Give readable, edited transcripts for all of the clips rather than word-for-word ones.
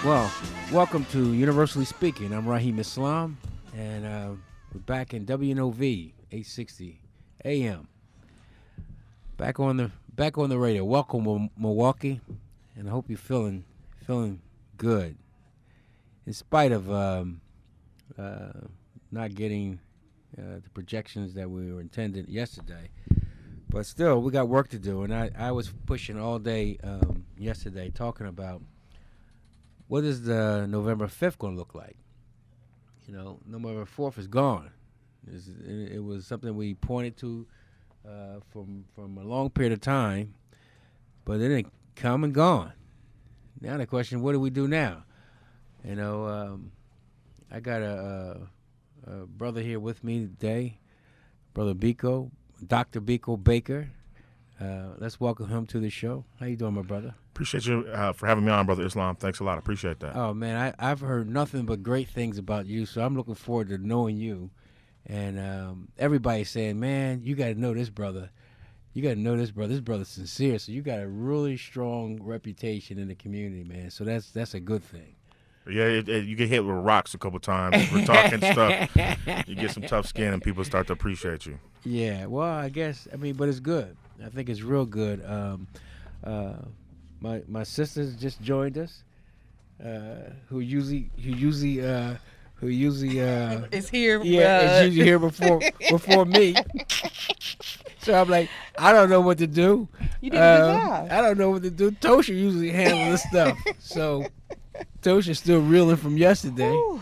Well, welcome to Universally Speaking. I'm Rahim Islam, and we're back in WNOV 860 AM. Back on the radio. Welcome, Milwaukee, and I hope you're feeling good, in spite of not getting the projections that we were intended yesterday. But still, we got work to do, and I was pushing all day yesterday, talking about what is the November 5th going to look like? You know, November 4th is gone. It was something we pointed to from a long period of time, but it didn't come and gone. Now the question, what do we do now? You know, I got a brother here with me today, Brother Biko, Dr. Biko Baker. Let's welcome him to the show. How you doing, my brother? Appreciate you for having me on, Brother Islam. Thanks a lot. Appreciate that. Oh, man, I've heard nothing but great things about you, so I'm looking forward to knowing you. And everybody's saying, man, you got to know this brother. You got to know this brother. This brother's sincere, so you got a really strong reputation in the community, man. So that's a good thing. Yeah, you get hit with rocks a couple times. We're talking stuff. You get some tough skin, and people start to appreciate you. Yeah, well, I mean, but it's good. I think it's real good. My sister's just joined us, who usually is here. Yeah, is usually here before me. So I'm like, I don't know what to do. You did a good job. I don't know what to do. Tosha usually handles this stuff, so Tosha's still reeling from yesterday. Ooh.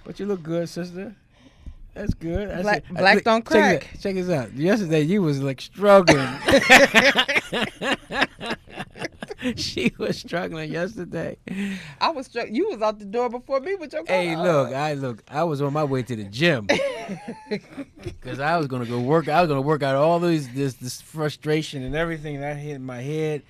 But you look good, sister. That's good. Black don't crack. Check this out. Yesterday you was like struggling. She was struggling yesterday. I was struggling. You was out the door before me with your car. Hey, look. I was on my way to the gym because I was gonna go work. I was gonna work out all this frustration and everything that hit in my head.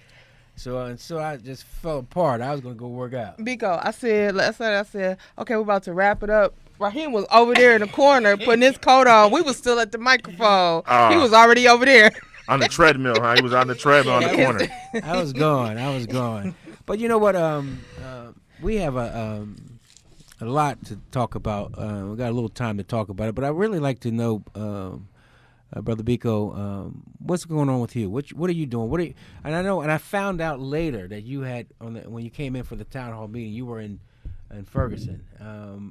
So I just fell apart. I was gonna go work out. Biko, I said, okay, we're about to wrap it up. Raheem was over there in the corner putting his coat on. We was still at the microphone. He was already over there. On the treadmill, huh? He was on the treadmill on the corner. I was gone. But you know what? We have a lot to talk about. We got a little time to talk about it, but I really like to know, Brother Biko, what's going on with you? What are you doing? And I found out later that you had when you came in for the town hall meeting, you were in Ferguson.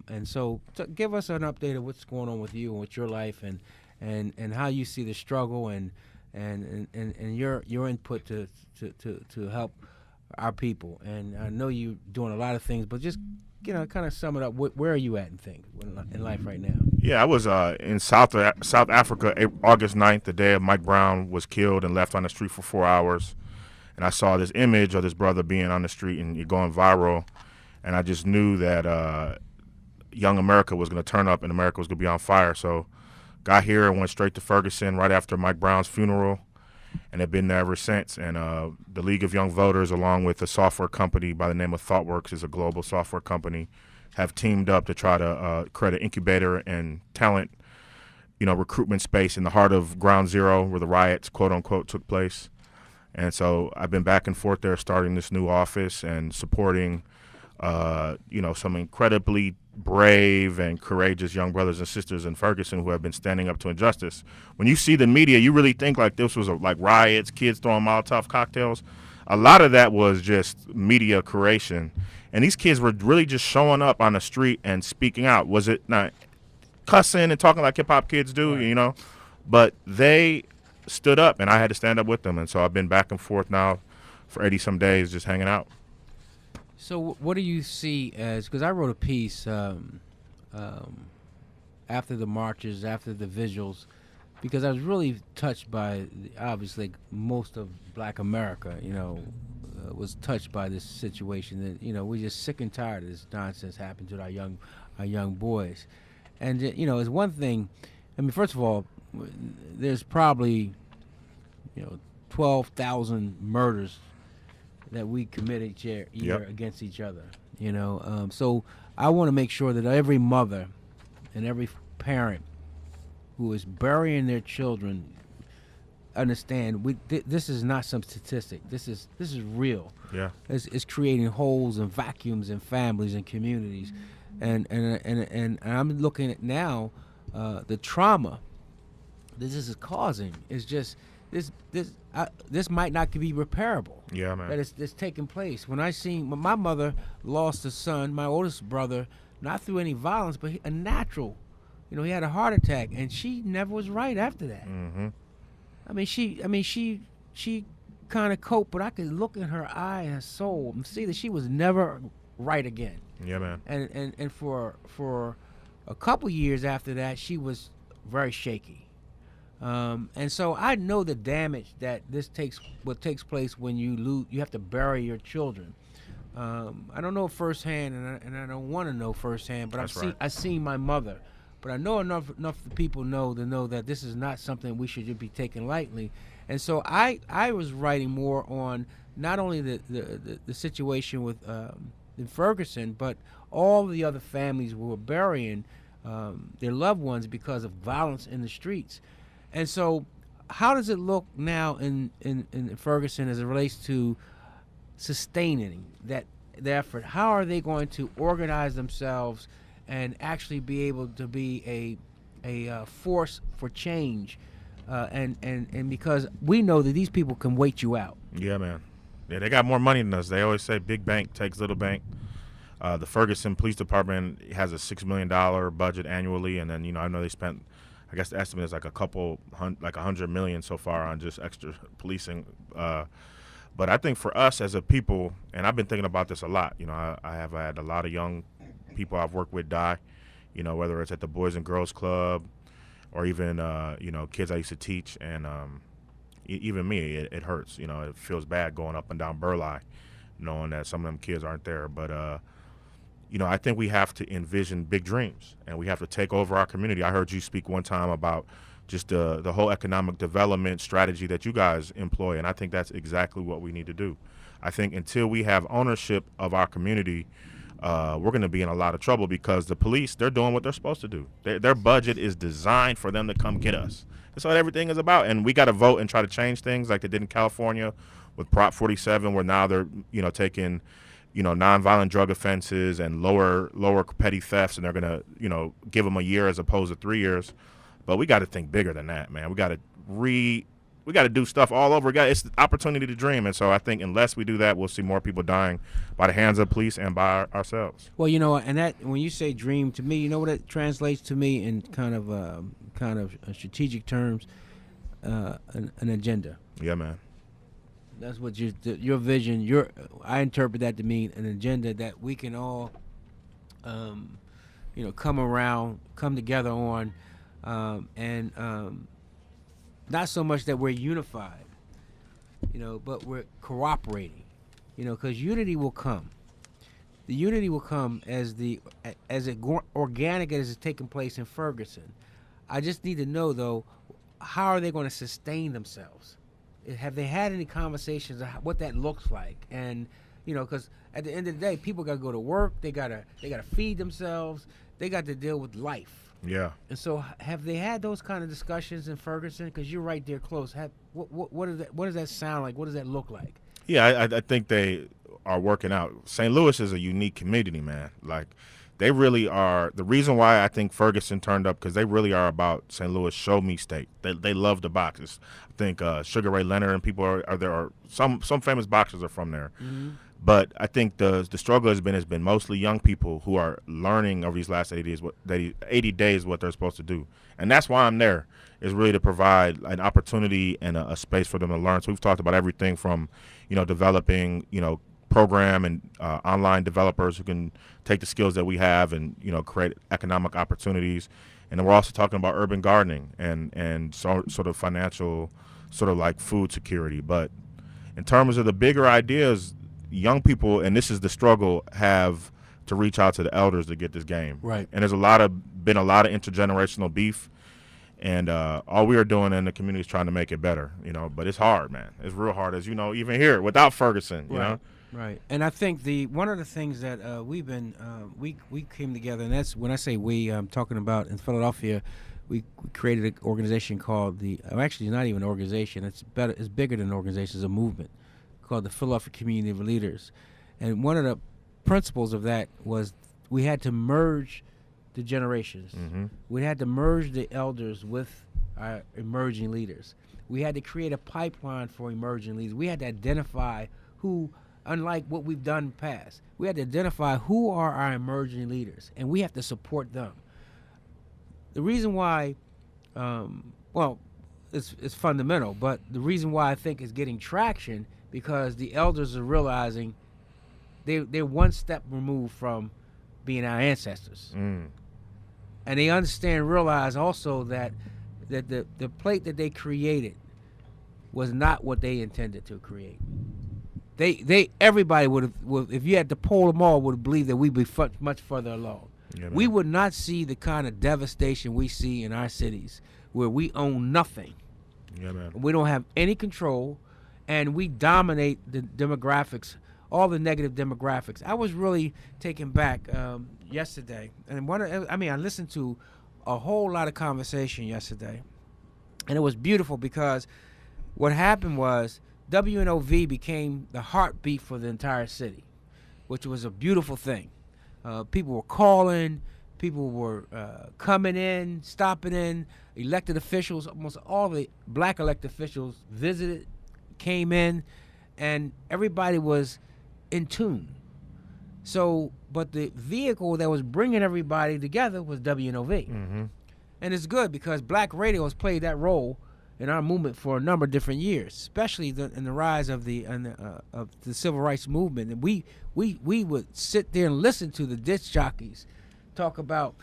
And so give us an update of what's going on with you and with your life and how you see the struggle and your input to help our people. And I know you're doing a lot of things, but just kind of sum it up. Where are you at in life right now? Yeah, I was in South Africa August 9th, the day of Mike Brown was killed and left on the street for 4 hours. And I saw this image of this brother being on the street and you're going viral. And I just knew that young America was going to turn up and America was going to be on fire. So got here and went straight to Ferguson right after Mike Brown's funeral, and have been there ever since. And the League of Young Voters, along with a software company by the name of ThoughtWorks, is a global software company, have teamed up to try to create an incubator and talent, recruitment space in the heart of Ground Zero, where the riots, quote unquote, took place. And so I've been back and forth there, starting this new office and supporting, some incredibly brave and courageous young brothers and sisters in Ferguson who have been standing up to injustice. When you see the media, you really think like this was like riots, kids throwing Molotov cocktails. A lot of that was just media creation. And these kids were really just showing up on the street and speaking out. Was it not cussing and talking like hip-hop kids do, Right. But they stood up, and I had to stand up with them. And so I've been back and forth now for 80-some days just hanging out. So what do you see as, because I wrote a piece after the marches, after the visuals, because I was really touched by, obviously, most of Black America, was touched by this situation. That, we're just sick and tired of this nonsense happening to our young boys. And, it's one thing, first of all, there's probably, 12,000 murders that we commit each year against each other, So I want to make sure that every mother and every parent who is burying their children understand this is not some statistic. This is real. Yeah. It's creating holes and vacuums in families and communities, and I'm looking at now the trauma that this is causing is just this might not be repairable. Yeah, man. That it's taking place. When my mother lost a son, my oldest brother, not through any violence, but a natural. He had a heart attack, and she never was right after that. Mm-hmm. She kind of coped, but I could look in her eye and her soul and see that she was never right again. Yeah, man. And for a couple years after that, she was very shaky. And so I know the damage that what takes place when you have to bury your children. I don't know firsthand, and I don't want to know firsthand, but I've seen my mother. But I know enough people know that this is not something we should be taking lightly. And so I was writing more on not only the situation with in Ferguson, but all the other families who were burying their loved ones because of violence in the streets. And so how does it look now in Ferguson as it relates to sustaining the effort? How are they going to organize themselves and actually be able to be a force for change? And because we know that these people can wait you out. Yeah, man. Yeah, they got more money than us. They always say big bank takes little bank. The Ferguson Police Department has a $6 million budget annually, and then I know they spent, I guess the estimate is like $100 million so far on just extra policing. But I think for us as a people, and I've been thinking about this a lot. I have had a lot of young people I've worked with die. Whether it's at the Boys and Girls Club, or even kids I used to teach, and even me, it hurts. It feels bad going up and down Burleigh, knowing that some of them kids aren't there. But I think we have to envision big dreams, and we have to take over our community. I heard you speak one time about just the whole economic development strategy that you guys employ, and I think that's exactly what we need to do. I think until we have ownership of our community, we're going to be in a lot of trouble, because the police, they're doing what they're supposed to do. Their budget is designed for them to come get us. That's what everything is about. And we got to vote and try to change things like they did in California with Prop 47, where now they're taking nonviolent drug offenses and lower petty thefts, and they're going to give them a year as opposed to 3 years. But we got to think bigger than that, man. We got to do stuff all over again. It's the opportunity to dream. And so I think unless we do that, we'll see more people dying by the hands of police and by ourselves. Well, and that when you say dream, to me, you know what it translates to me in kind of strategic terms, an agenda. Yeah, man. That's what your vision. I interpret that to mean an agenda that we can all, come together on, and not so much that we're unified, but we're cooperating, because unity will come. The unity will come as organic as it's taking place in Ferguson. I just need to know, though, how are they going to sustain themselves? Have they had any conversations of what that looks like? And because at the end of the day, people got to go to work. They gotta feed themselves. They got to deal with life. Yeah. And so, have they had those kind of discussions in Ferguson? Because you're right there close. What does that sound like? What does that look like? Yeah, I think they are working out. St. Louis is a unique community, man. Like, they really are. The reason why I think Ferguson turned up, because they really are about St. Louis show me state. They love the boxes. I think Sugar Ray Leonard and people are there. Are some famous boxers are from there. Mm-hmm. But I think the struggle has been mostly young people who are learning over these last 80 days what they're supposed to do. And that's why I'm there, is really to provide an opportunity and a space for them to learn. So we've talked about everything from, developing, program and online developers who can take the skills that we have and, create economic opportunities. And then we're also talking about urban gardening and sort of financial, sort of like food security. But in terms of the bigger ideas, young people, and this is the struggle, have to reach out to the elders to get this game. Right. And there's been a lot of intergenerational beef, and all we are doing in the community is trying to make it better, but it's hard, man. It's real hard, as even here without Ferguson, you know. Right. And I think one of the things that we've been we came together, and that's when I say we, I'm talking about in Philadelphia, we created an organization called actually it's not even an organization. It's bigger than an organization. It's a movement called the Philadelphia Community of Leaders. And one of the principles of that was we had to merge the generations. Mm-hmm. We had to merge the elders with our emerging leaders. We had to create a pipeline for emerging leaders. We had to identify who, unlike what we've done in the past, we had to identify who are our emerging leaders, and we have to support them. The reason why, it's fundamental, but the reason why I think it's getting traction because the elders are realizing they're one step removed from being our ancestors. Mm. And they realize also that the plate that they created was not what they intended to create. Everybody would have, if you had to poll them all, would have believed that we'd be much further along. Yeah, we would not see the kind of devastation we see in our cities where we own nothing. Yeah, man. We don't have any control, and we dominate the demographics, all the negative demographics. I was really taken back yesterday, and I listened to a whole lot of conversation yesterday, and it was beautiful because what happened was WNOV became the heartbeat for the entire city, which was a beautiful thing. People were calling, people were coming in, stopping in, elected officials, almost all the black elected officials visited, came in, and everybody was in tune. So, but the vehicle that was bringing everybody together was WNOV. Mm-hmm. And it's good because black radio has played that role in our movement for a number of different years, especially in the rise of the civil rights movement. And we would sit there and listen to the disc jockeys talk about,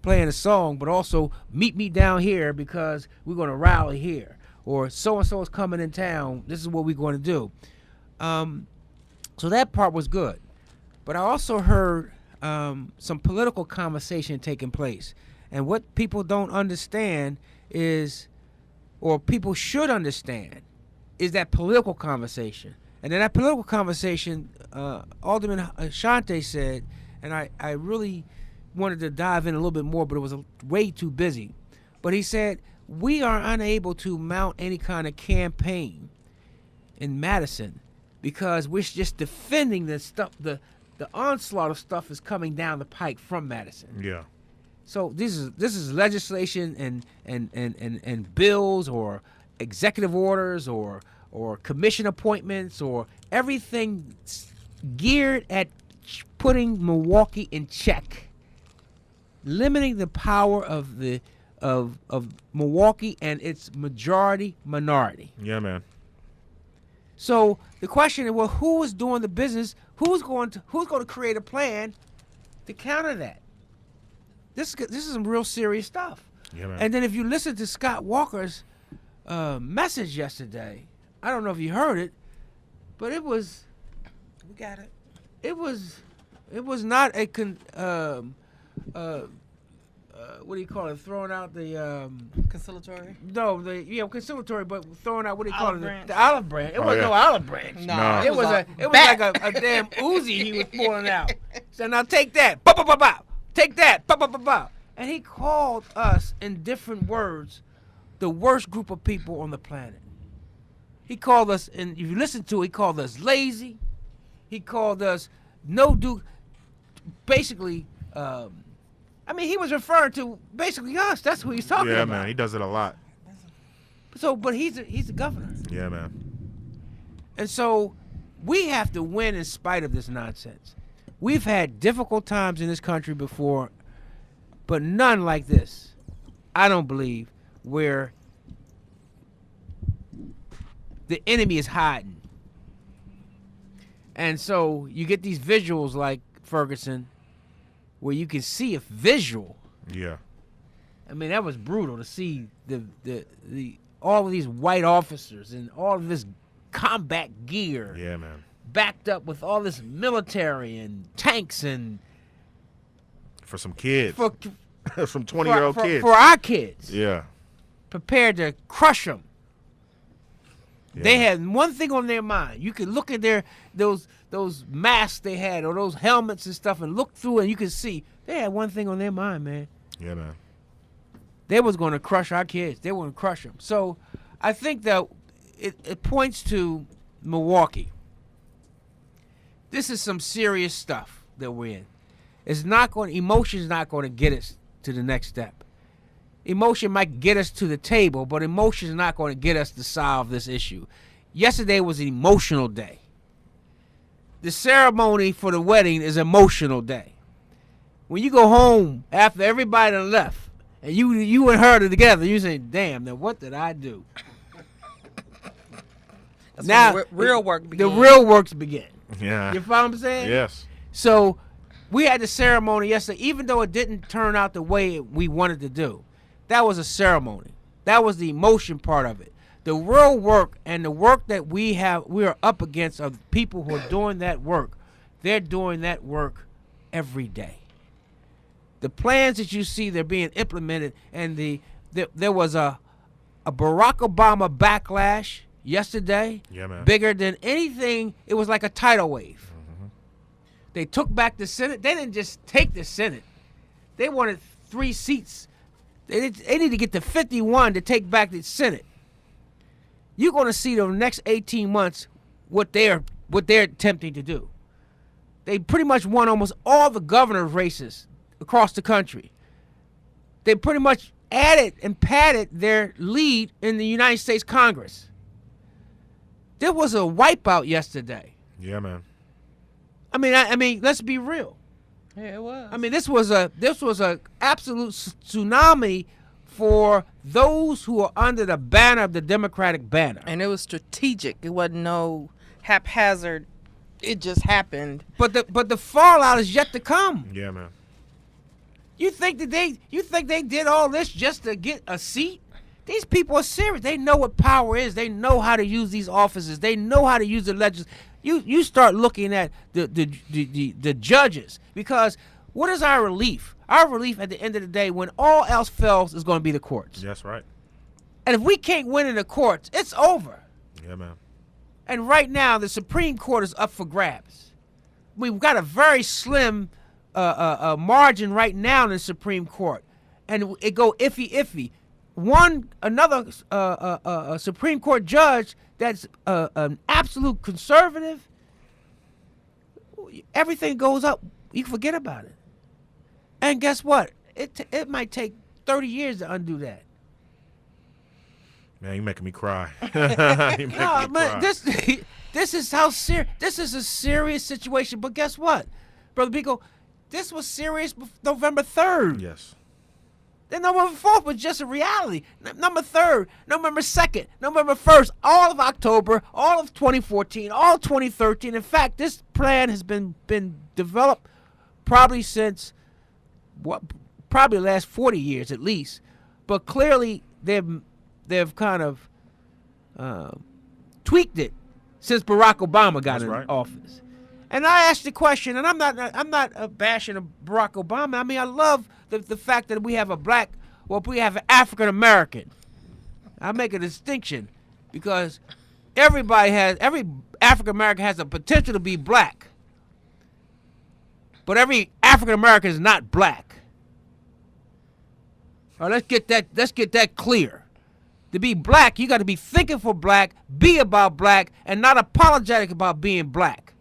playing a song, but also meet me down here because we're going to rally here, or so-and-so is coming in town. This is what we're going to do. So that part was good. But I also heard some political conversation taking place. And what people don't understand is, or people should understand, is that political conversation. And in that political conversation, Alderman Ashante said, and I really wanted to dive in a little bit more, but it was way too busy. But he said, we are unable to mount any kind of campaign in Madison because we're just defending the stuff, the onslaught of stuff is coming down the pike from Madison. Yeah. So this is legislation and bills or executive orders or commission appointments or everything geared at putting Milwaukee in check, limiting the power of Milwaukee and its majority minority. Yeah, man. So the question is, well, who is doing the business? Who's going to create a plan to counter that? This is some real serious stuff. Yeah, man. And then if you listen to Scott Walker's message yesterday, I don't know if you heard it, but it was. We got it. It was not a what do you call it? Throwing out the Conciliatory? no, conciliatory, but throwing out, what do you call Olive it? branch. The olive branch. It wasn't yeah. no olive branch. No. It was back. like a damn Uzi he was pulling out. So now take that. Ba ba ba ba. Take that. Ba ba ba ba. And he called us in different words the worst group of people on the planet. He called us, and if you listen to it, he called us lazy. He called us basically, he was referring to basically us. That's who he's talking Yeah, about. man. He does it a lot. So, but he's the governor. Yeah, man. And so we have to win in spite of this nonsense. We've had difficult times in this country before, but none like this, I don't believe, where the enemy is hiding. And so you get these visuals like Ferguson, where you can see a visual. Yeah. I mean, that was brutal to see the all of these white officers and all of this combat gear. Yeah, man. Backed up with all this military and tanks and For some kids. for Some 20-year-old kids. for our kids, Yeah. prepared to crush them. Yeah, They man. had one thing on their mind. You could look at those masks they had or those helmets and stuff and look through and you could see they had one thing on their mind, man. Yeah, man. They was going to crush our kids. They were going to crush them. So I think that it points to Milwaukee. This is some serious stuff that we're in. Emotion's not going to get us to the next step. Emotion might get us to the table, but emotion is not going to get us to solve this issue. Yesterday was an emotional day. The ceremony for the wedding is an emotional day. When you go home after everybody done left, and you and her are together, you say, "Damn, now what did I do?" That's now when the real work begins. The real works begin. Yeah. You follow what I'm saying? Yes. So we had the ceremony yesterday, even though it didn't turn out the way we wanted to do. That was a ceremony. That was the emotion part of it. The real work and the work that we are up against are people who are doing that work. They're doing that work every day. The plans that you see, they're being implemented, and there was a Barack Obama backlash yesterday, Yeah, man. bigger than anything. It was like a tidal wave. Mm-hmm. They took back the Senate. They didn't just take the Senate. They wanted 3 seats. They need to get to 51 to take back the Senate. You're going to see the next 18 months what they're attempting to do. They pretty much won almost all the governor's races across the country. They pretty much added and padded their lead in the United States Congress. There was a wipeout yesterday. Yeah, man. I mean, let's be real. Yeah, it was. I mean, this was a absolute tsunami for those who are under the banner of the Democratic banner. And it was strategic. It wasn't no haphazard. It just happened. But the fallout is yet to come. Yeah, man. You think they did all this just to get a seat? These people are serious. They know what power is. They know how to use these offices. They know how to use the legislature. You start looking at the judges, because what is our relief? Our relief at the end of the day, when all else fails, is going to be the courts. That's right. And if we can't win in the courts, it's over. Yeah, man. And right now, the Supreme Court is up for grabs. We've got a very slim margin right now in the Supreme Court, and it go iffy. Another Supreme Court judge that's an absolute conservative, everything goes up. You forget about it. And guess what? It might take 30 years to undo that. Man, you're making me cry. Cry. This is how serious. This is a serious situation. But guess what, Brother Biko? This was serious November 3rd. Yes. Then November 4th was just a reality. November 3rd, November 2nd, November 1st, all of October, all of 2014, all of 2013. In fact, this plan has been developed probably since probably the last 40 years at least. But clearly they've kind of tweaked it since Barack Obama got in office. And I asked the question, and I'm not bashing Barack Obama. I mean, I love the fact that we have we have an African American. I make a distinction because every African American has the potential to be black, but every African American is not black. All right, let's get that clear. To be black, you got to be thinking for black, be about black, and not apologetic about being black.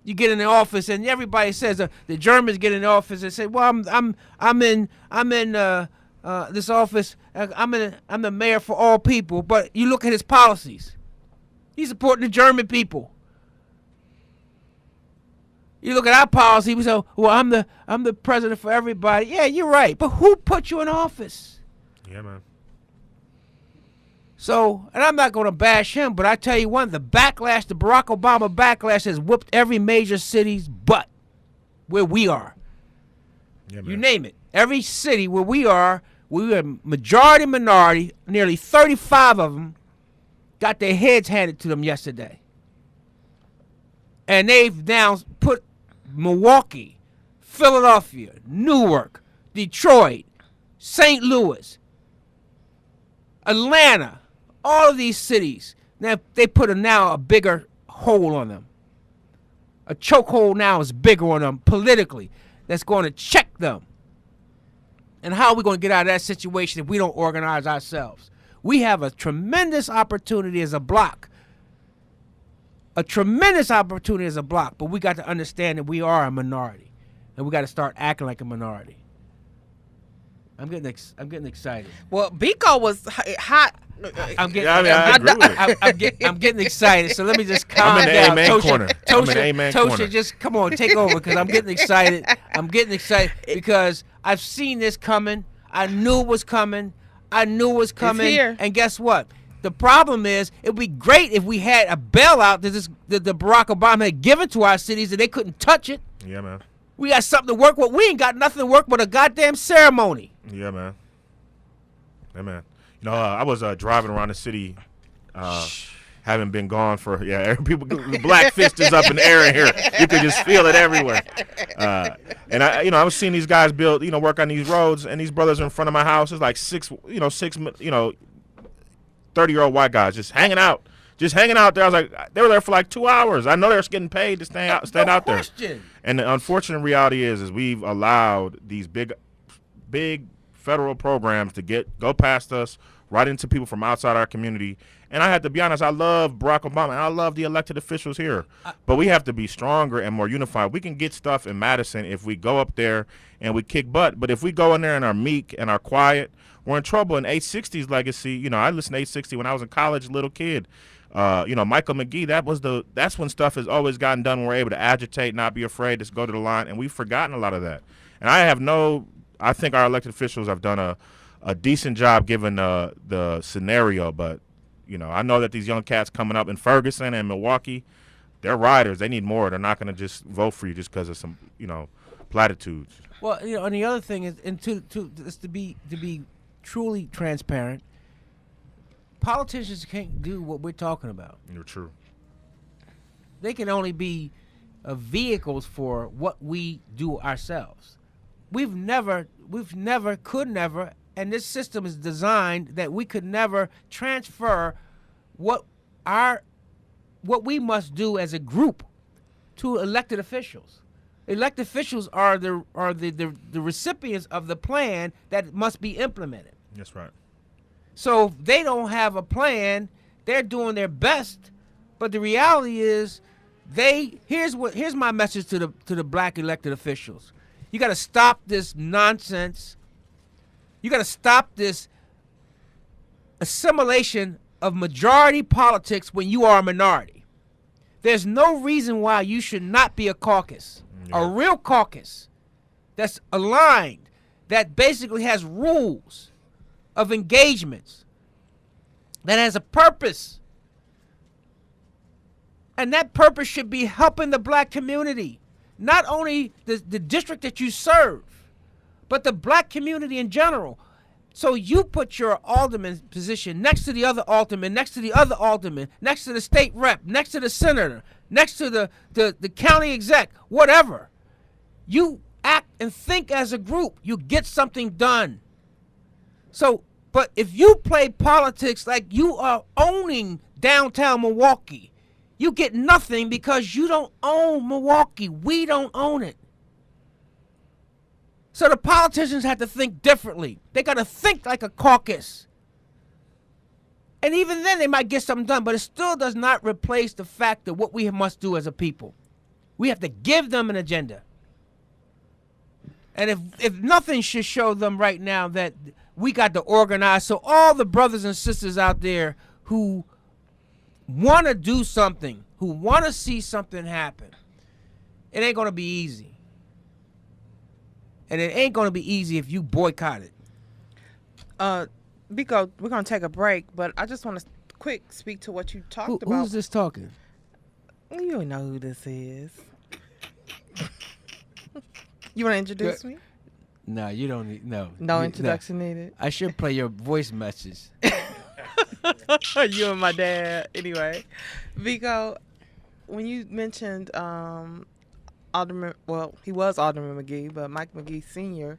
You get in the office and everybody says the Germans get in the office and say, "Well, I'm in this office. I'm the mayor for all people." But you look at his policies. He's supporting the German people. You look at our policy. We say, "Well, I'm the president for everybody." Yeah, you're right. But who put you in office? Yeah, man. So, and I'm not going to bash him, but I tell you one, the backlash, the Barack Obama backlash has whooped every major city's butt where we are. Yeah, man. You name it. Every city where we are majority minority, nearly 35 of them got their heads handed to them yesterday. And they've now put Milwaukee, Philadelphia, Newark, Detroit, St. Louis, Atlanta, all of these cities, now they put a bigger hole on them. A chokehold now is bigger on them politically. That's going to check them. And how are we going to get out of that situation if we don't organize ourselves? We have a tremendous opportunity as a block. But we got to understand that we are a minority, and we got to start acting like a minority. I'm getting excited. Well, Biko was hot. I'm getting, I agree with it. I'm getting excited. So let me just calm I'm in the down. amen corner. I'm in the amen corner. Tosha, just come on, take over, because I'm getting excited. Because I've seen this coming. I knew it was coming. It's here. And guess what? The problem is, it would be great if we had a bailout that the Barack Obama had given to our cities and they couldn't touch it. Yeah, man. We got something to work with. We ain't got nothing to work but a goddamn ceremony. Yeah, man. Yeah, man. You know, I was driving around the city, having been gone for people. The black fist is up in the air in here. You can just feel it everywhere. And I was seeing these guys build, work on these roads, and these brothers are in front of my house. It's like six 30-year-old white guys just hanging out there. I was like, they were there for like 2 hours. I know they're getting paid to stand out there. And the unfortunate reality is we've allowed these big federal programs to go past us, right into people from outside our community. And I have to be honest, I love Barack Obama, and I love the elected officials here. But we have to be stronger and more unified. We can get stuff in Madison if we go up there and we kick butt. But if we go in there and are meek and are quiet, we're in trouble. And 860's legacy, I listened to 860 when I was a college little kid. Michael McGee, that's when stuff has always gotten done when we're able to agitate, not be afraid, just go to the line. And we've forgotten a lot of that. And I think our elected officials have done a decent job given the scenario. But, I know that these young cats coming up in Ferguson and Milwaukee, they're riders. They need more. They're not going to just vote for you just because of some, platitudes. Well, and the other thing is, and to be truly transparent, politicians can't do what we're talking about. You're true. They can only be vehicles for what we do ourselves. We've never, could never, and this system is designed that we could never transfer what we must do as a group to elected officials. Elected officials are the recipients of the plan that must be implemented. That's right. So if they don't have a plan, they're doing their best, but the reality is, here's my message to the black elected officials. You got to stop this nonsense. You got to stop this assimilation of majority politics when you are a minority. There's no reason why you should not be a caucus, a real caucus that's aligned, that basically has rules of engagements, that has a purpose. And that purpose should be helping the black community, not only the district that you serve, but the black community in general. So you put your alderman position next to the other alderman, next to the other alderman, next to the state rep, next to the senator, next to the county exec, whatever. You act and think as a group. You get something done. So, but if you play politics like you are owning downtown Milwaukee, you get nothing because you don't own Milwaukee. We don't own it. So the politicians have to think differently. They got to think like a caucus. And even then they might get something done, but it still does not replace the fact that what we must do as a people. We have to give them an agenda. And if nothing should show them right now that we got to organize, so all the brothers and sisters out there who want to do something, who want to see something happen, it ain't going to be easy. And it ain't going to be easy if you boycott it. Biko, we're going to take a break, but I just want to quick speak to what you talked about. Who's this talking? You don't know who this is. You want to introduce me? No, you don't need, no. No introduction needed. I should play your voice message. You and my dad. Anyway, Biko, when you mentioned Alderman, well, he was Alderman McGee, but Mike McGee Sr.,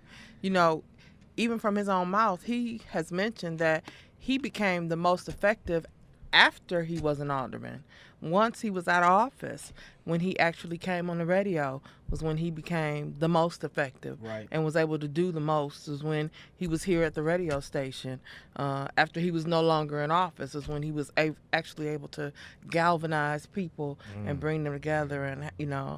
even from his own mouth, he has mentioned that he became the most effective after he was an alderman. Once he was out of office, when he actually came on the radio, was when he became the most effective, Right. and was able to do the most. Was when he was here at the radio station. After he was no longer in office, is when he was actually able to galvanize people and bring them together, and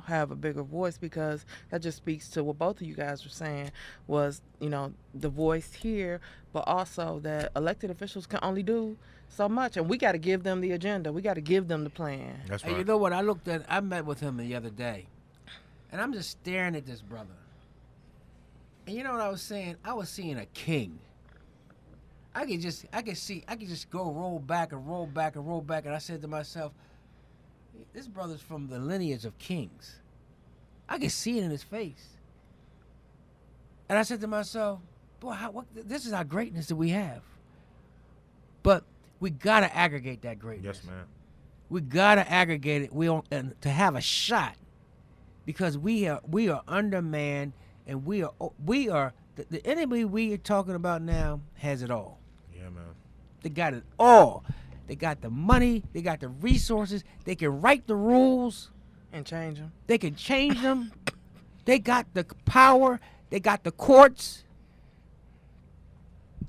have a bigger voice, because that just speaks to what both of you guys were saying, was the voice here, but also that elected officials can only do so much, and we got to give them the agenda. We got to give them the plan. That's Hey, right. you know what? I met with him the other day, and I'm just staring at this brother. And you know what I was saying? I was seeing a king. I could just go roll back and roll back and roll back, and I said to myself, this brother's from the lineage of kings. I could see it in his face. And I said to myself, boy, this is our greatness that we have. But we gotta aggregate that greatness. Yes, man. We gotta aggregate it. And to have a shot, because we are undermanned, and we are the enemy we are talking about now has it all. Yeah, man. They got it all. They got the money. They got the resources. They can write the rules. And change them. They can change them. They got the power. They got the courts.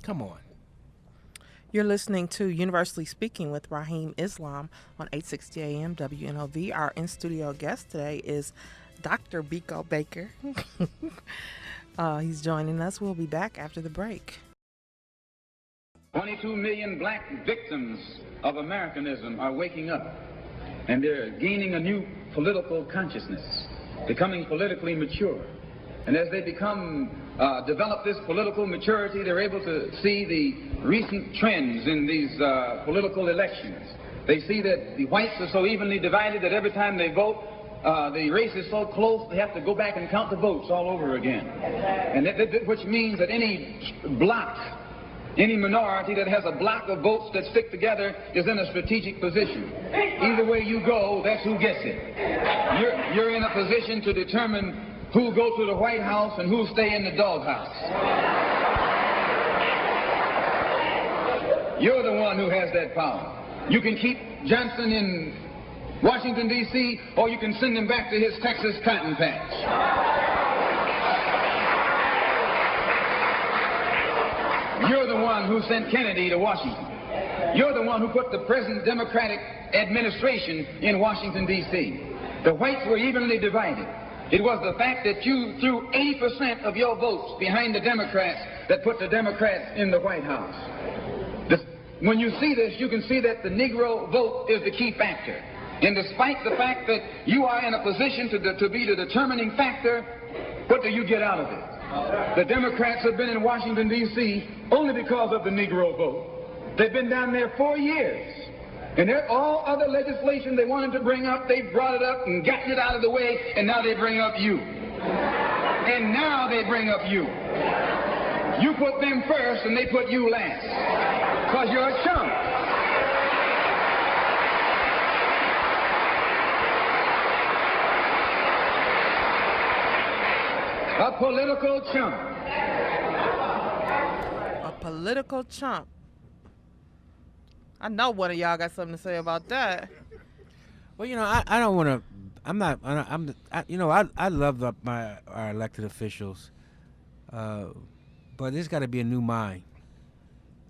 Come on. You're listening to Universally Speaking with Rahim Islam on 860 AM WNOV. Our in-studio guest today is Dr. Biko Baker. He's joining us. We'll be back after the break. 22 million black victims of Americanism are waking up, and they're gaining a new political consciousness, becoming politically mature. And as they develop this political maturity, they're able to see the recent trends in these political elections. They see that the whites are so evenly divided that every time they vote, the race is so close they have to go back and count the votes all over again. And which means that any block, any minority that has a block of votes that stick together is in a strategic position. Either way you go, that's who gets it. You're in a position to determine who go to the White House and who stay in the doghouse. You're the one who has that power. You can keep Johnson in Washington, D.C., or you can send him back to his Texas cotton patch. You're the one who sent Kennedy to Washington. You're the one who put the present Democratic administration in Washington, D.C. The whites were evenly divided. It was the fact that you threw 80% of your votes behind the Democrats that put the Democrats in the White House. When you see this, you can see that the Negro vote is the key factor. And despite the fact that you are in a position to be the determining factor, what do you get out of it? The Democrats have been in Washington, D.C. only because of the Negro vote. They've been down there 4 years. And all other legislation they wanted to bring up, they brought it up and gotten it out of the way, and now they bring up you. And now they bring up you. You put them first, and they put you last. Because you're a chump. A political chump. A political chump. I know one of y'all got something to say about that. Well, I don't want to. I love our elected officials, but there's got to be a new mind,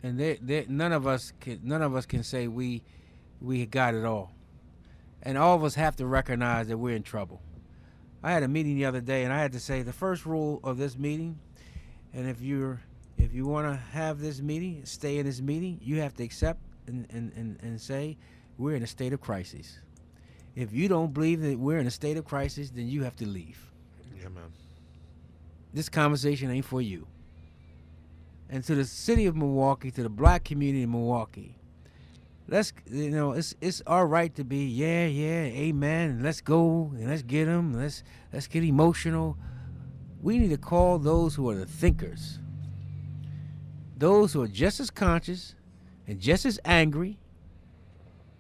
and none of us can say we got it all, and all of us have to recognize that we're in trouble. I had a meeting the other day, and I had to say the first rule of this meeting, and if you want to have this meeting, stay in this meeting, you have to accept and say we're in a state of crisis. If you don't believe that we're in a state of crisis, then you have to leave. Yeah, man. This conversation ain't for you. And to the city of Milwaukee, to the black community in Milwaukee, it's our right to be amen. Let's go and let's get them. Let's get emotional. We need to call those who are the thinkers, those who are just as conscious and just as angry,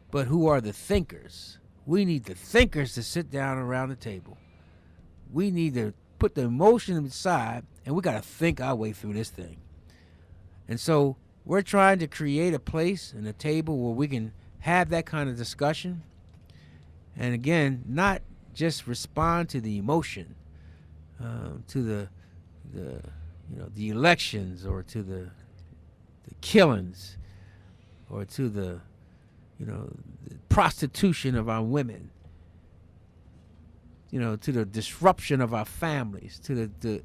but who are the thinkers. We need the thinkers to sit down around the table. We need to put the emotion aside, and we got to think our way through this thing. And so we're trying to create a place and a table where we can have that kind of discussion, and again, not just respond to the emotion, to the elections, or to the killings, or to the prostitution of our women, to the disruption of our families, to the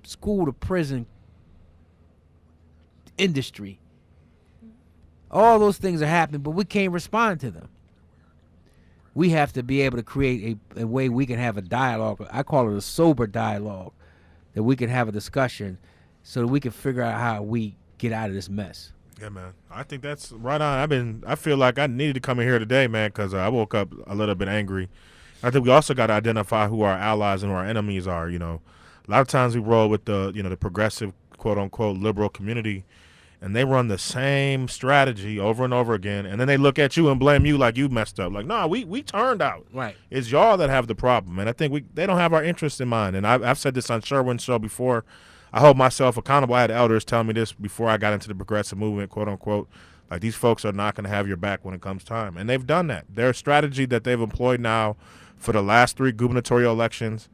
school to prison industry. All those things are happening, but we can't respond to them. We have to be able to create a way we can have a dialogue. I call it a sober dialogue, that we can have a discussion so that we can figure out how we get out of this mess. Yeah, man. I think that's right on. I feel like I needed to come in here today, man, because I woke up a little bit angry. I think we also got to identify who our allies and who our enemies are. A lot of times we roll with the progressive, quote unquote, liberal community, and they run the same strategy over and over again, and then they look at you and blame you like you messed up. Like, nah, we turned out. Right. It's y'all that have the problem, and I think they don't have our interests in mind. And I've said this on Sherwin's show before. I hold myself accountable. I had elders tell me this before I got into the progressive movement, quote unquote. Like, these folks are not going to have your back when it comes time, and they've done that. Their strategy that they've employed now for the last 3 gubernatorial elections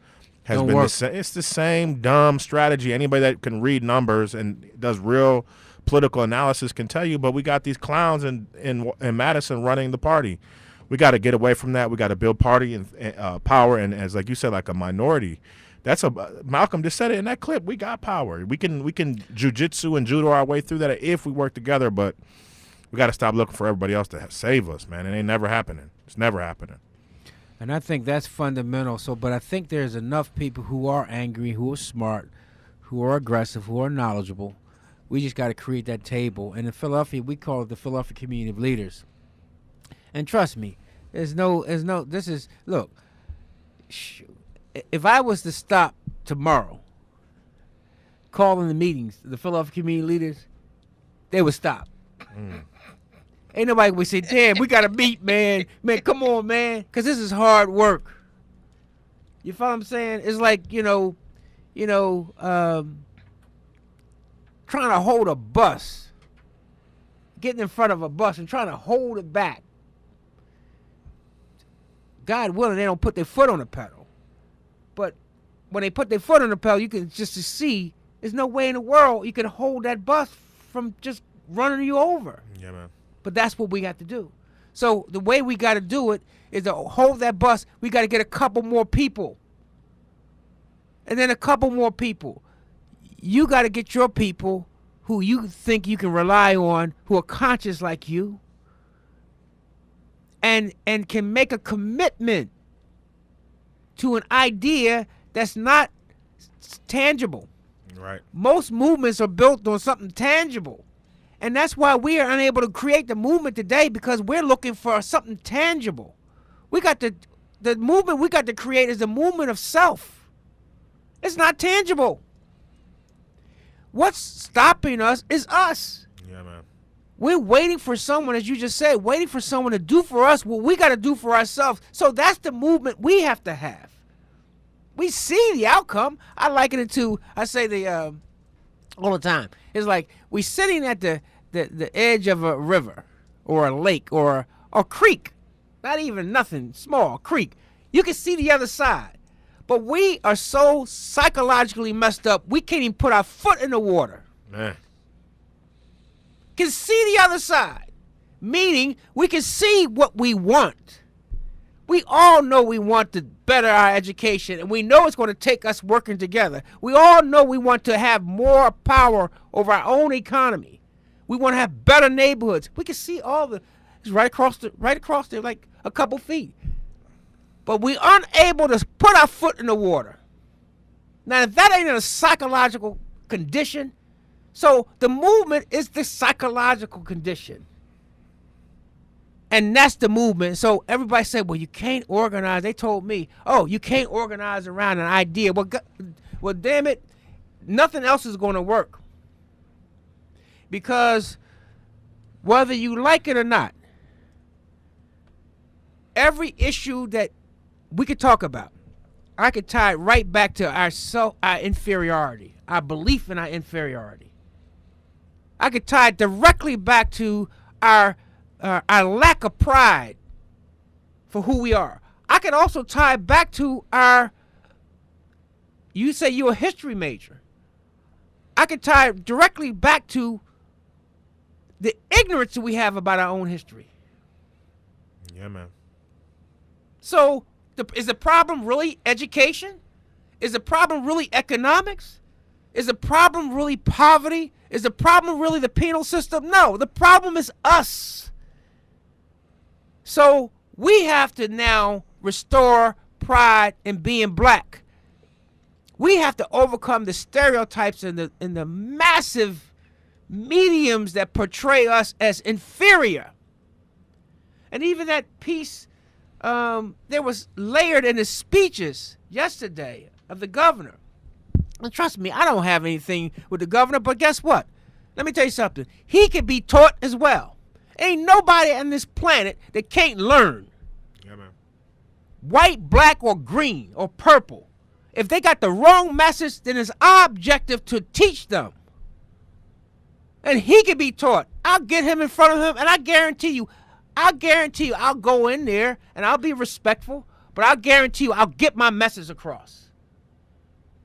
has been it's the same dumb strategy. Anybody that can read numbers and does real political analysis can tell you, but we got these clowns in Madison running the party. We got to get away from that. We got to build party and power, and as like you said, like a minority. Malcolm just said it in that clip. We got power. We can jujitsu and judo our way through that if we work together, but we got to stop looking for everybody else to save us, man. It ain't never happening. It's never happening. And I think that's fundamental. But I think there's enough people who are angry, who are smart, who are aggressive, who are knowledgeable. We just got to create that table. And in Philadelphia, we call it the Philadelphia Community of Leaders. And trust me, look, if I was to stop tomorrow calling the meetings, the Philadelphia Community Leaders, they would stop. Ain't nobody would say, damn, we got to meet, man. Man, come on, man. Because this is hard work. You follow what I'm saying? It's like, trying to hold a bus, getting in front of a bus and trying to hold it back. God willing, they don't put their foot on the pedal. But when they put their foot on the pedal, you can just see there's no way in the world you can hold that bus from just running you over. Yeah, man. But that's what we got to do. So the way we got to do it is to hold that bus. We got to get a couple more people. And then a couple more people. You got to get your people who you think you can rely on, who are conscious like you, and can make a commitment to an idea that's not tangible. Right. Most movements are built on something tangible. And that's why we are unable to create the movement today, because we're looking for something tangible. We got the movement we got to create is the movement of self. It's not tangible. What's stopping us is us. Yeah, man. We're waiting for someone, as you just said, waiting for someone to do for us what we got to do for ourselves. So that's the movement we have to have. We see the outcome. I liken it to, I say all the time. It's like we sitting at the edge of a river or a lake or a creek. Not even nothing small, creek. You can see the other side. But we are so psychologically messed up, we can't even put our foot in the water. Man. Can see the other side. Meaning we can see what we want. We all know we want to better our education, and we know it's going to take us working together. We all know we want to have more power over our own economy. We want to have better neighborhoods. We can see it's right across there, like a couple feet. But we're unable to put our foot in the water. Now, if that ain't a psychological condition, so the movement is the psychological condition. And that's the movement. So everybody said, well, you can't organize. They told me, oh, you can't organize around an idea. Well, damn it, nothing else is going to work. Because whether you like it or not, every issue that we could talk about, I could tie it right back to our inferiority, our belief in our inferiority. I could tie it directly back to our our lack of pride for who we are. I can also tie it back to you say you're a history major. I can tie it directly back to the ignorance that we have about our own history. Yeah, man. So is the problem really education? Is the problem really economics? Is the problem really poverty? Is the problem really the penal system? No, the problem is us. So we have to now restore pride in being black. We have to overcome the stereotypes and the massive mediums that portray us as inferior. And even that piece, there was layered in the speeches yesterday of the governor. And trust me, I don't have anything with the governor, but guess what? Let me tell you something. He can be taught as well. Ain't nobody on this planet that can't learn. Yeah, man. White, black, or green, or purple. If they got the wrong message, then it's our objective to teach them. And he can be taught. I'll get him in front of him, and I guarantee you, I'll go in there, and I'll be respectful, but I'll guarantee you I'll get my message across.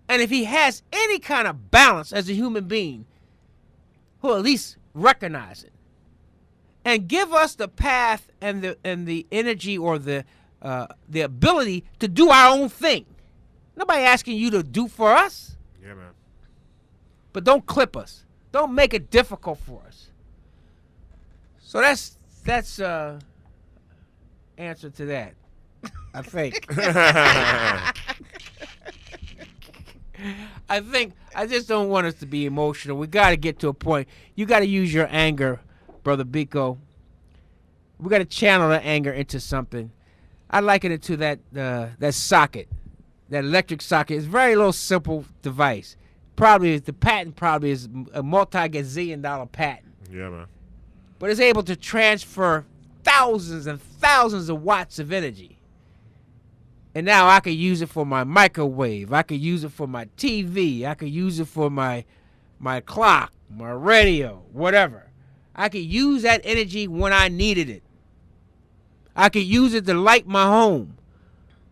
And if he has any kind of balance as a human being, he'll at least recognize it. And give us the path and the energy or the ability to do our own thing. Nobody asking you to do for us. Yeah, man. But don't clip us. Don't make it difficult for us. So that's answer to that, I think. I just don't want us to be emotional. We got to get to a point. You got to use your anger, Brother Biko. We got to channel that anger into something. I liken it to that socket, that electric socket. It's a very little simple device. The patent probably is a multi-gazillion dollar patent. Yeah, man. But it's able to transfer thousands and thousands of watts of energy. And now I could use it for my microwave. I could use it for my TV. I could use it for my clock, my radio, whatever. I could use that energy when I needed it. I could use it to light my home.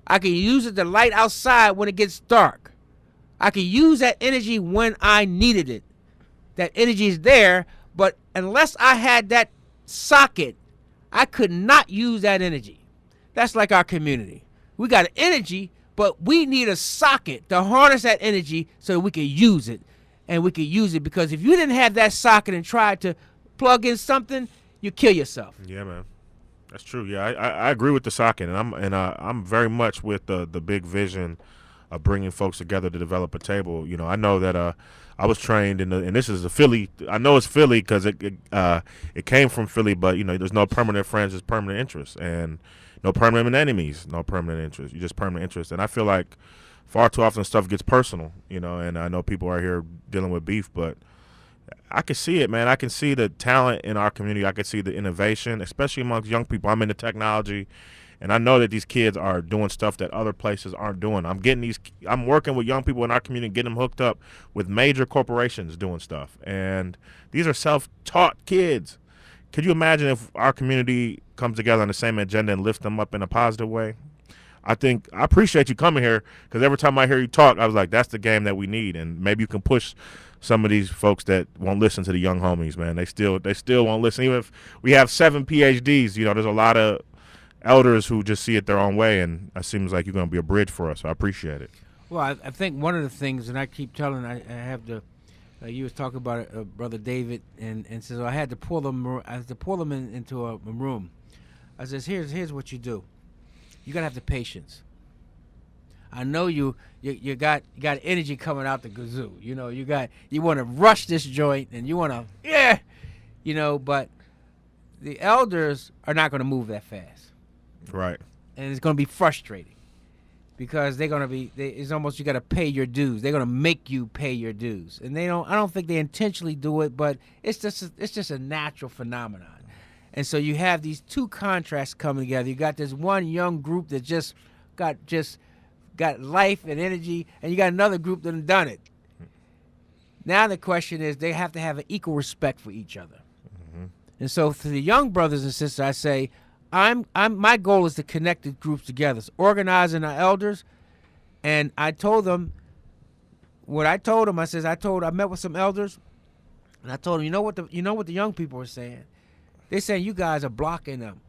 I could use it to light outside when it gets dark. I could use that energy when I needed it. That energy is there, but unless I had that socket, I could not use that energy. That's like our community. We got energy, but we need a socket to harness that energy so that we can use it. And we can use it because if you didn't have that socket and tried to plug in something, you kill yourself. Yeah, man. That's true. Yeah, I agree with the socket, and I'm very much with the big vision of bringing folks together to develop a table. You know, I know that I was trained and this is a Philly. I know it's Philly because it came from Philly, but you know, there's no permanent friends, there's permanent interests, and no permanent enemies, no permanent interests. You just permanent interests, and I feel like far too often stuff gets personal. You know, and I know people are here dealing with beef, but I can see it, man. I can see the talent in our community. I can see the innovation, especially amongst young people. I'm into technology, and I know that these kids are doing stuff that other places aren't doing. I'm working with young people in our community, getting them hooked up with major corporations doing stuff. And these are self-taught kids. Could you imagine if our community comes together on the same agenda and lifts them up in a positive way? I appreciate you coming here because every time I hear you talk, I was like, that's the game that we need. And maybe you can push some of these folks that won't listen to the young homies, man. They still won't listen. Even if we have 7 PhDs, you know, there's a lot of elders who just see it their own way, and it seems like you're going to be a bridge for us. So I appreciate it. Well, I think one of the things, and I keep telling, I have to. You was talking about it, Brother David, and says I had to pull them. Into a room. I says, here's what you do. You gotta have the patience. I know you got energy coming out the kazoo. You know, you want to rush this joint, and you want to but the elders are not going to move that fast. Right. And it's going to be frustrating because they're going to be. It's almost you got to pay your dues. They're going to make you pay your dues, and they don't. I don't think they intentionally do it, but it's just a natural phenomenon. And so you have these two contrasts coming together. You got this one young group that just got life and energy, and you got another group that done it. Now the question is, they have to have an equal respect for each other. Mm-hmm. And so to the young brothers and sisters, I say, my goal is to connect the groups together, so organizing our elders. And I told them what I told them. I met with some elders, and I told them, you know what the young people are saying? They saying you guys are blocking them.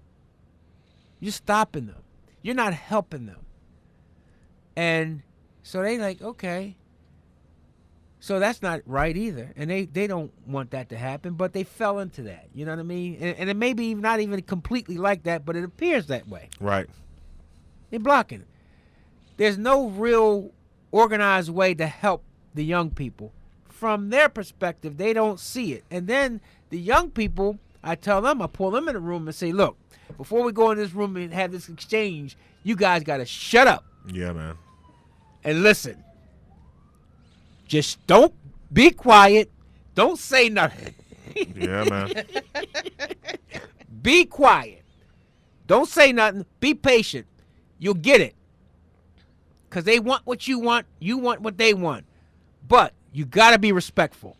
You're stopping them. You're not helping them. And so they like, okay. So that's not right either. And they don't want that to happen, but they fell into that. You know what I mean? And it may be not even completely like that, but it appears that way. Right. They're blocking it. There's no real organized way to help the young people. From their perspective, they don't see it. And then the young people, I pull them in the room and say, look, before we go in this room and have this exchange, you guys got to shut up. Yeah, man. And listen. Just don't be quiet. Don't say nothing. Yeah, man. Be quiet. Don't say nothing. Be patient. You'll get it. Because they want what you want. You want what they want. But you got to be respectful.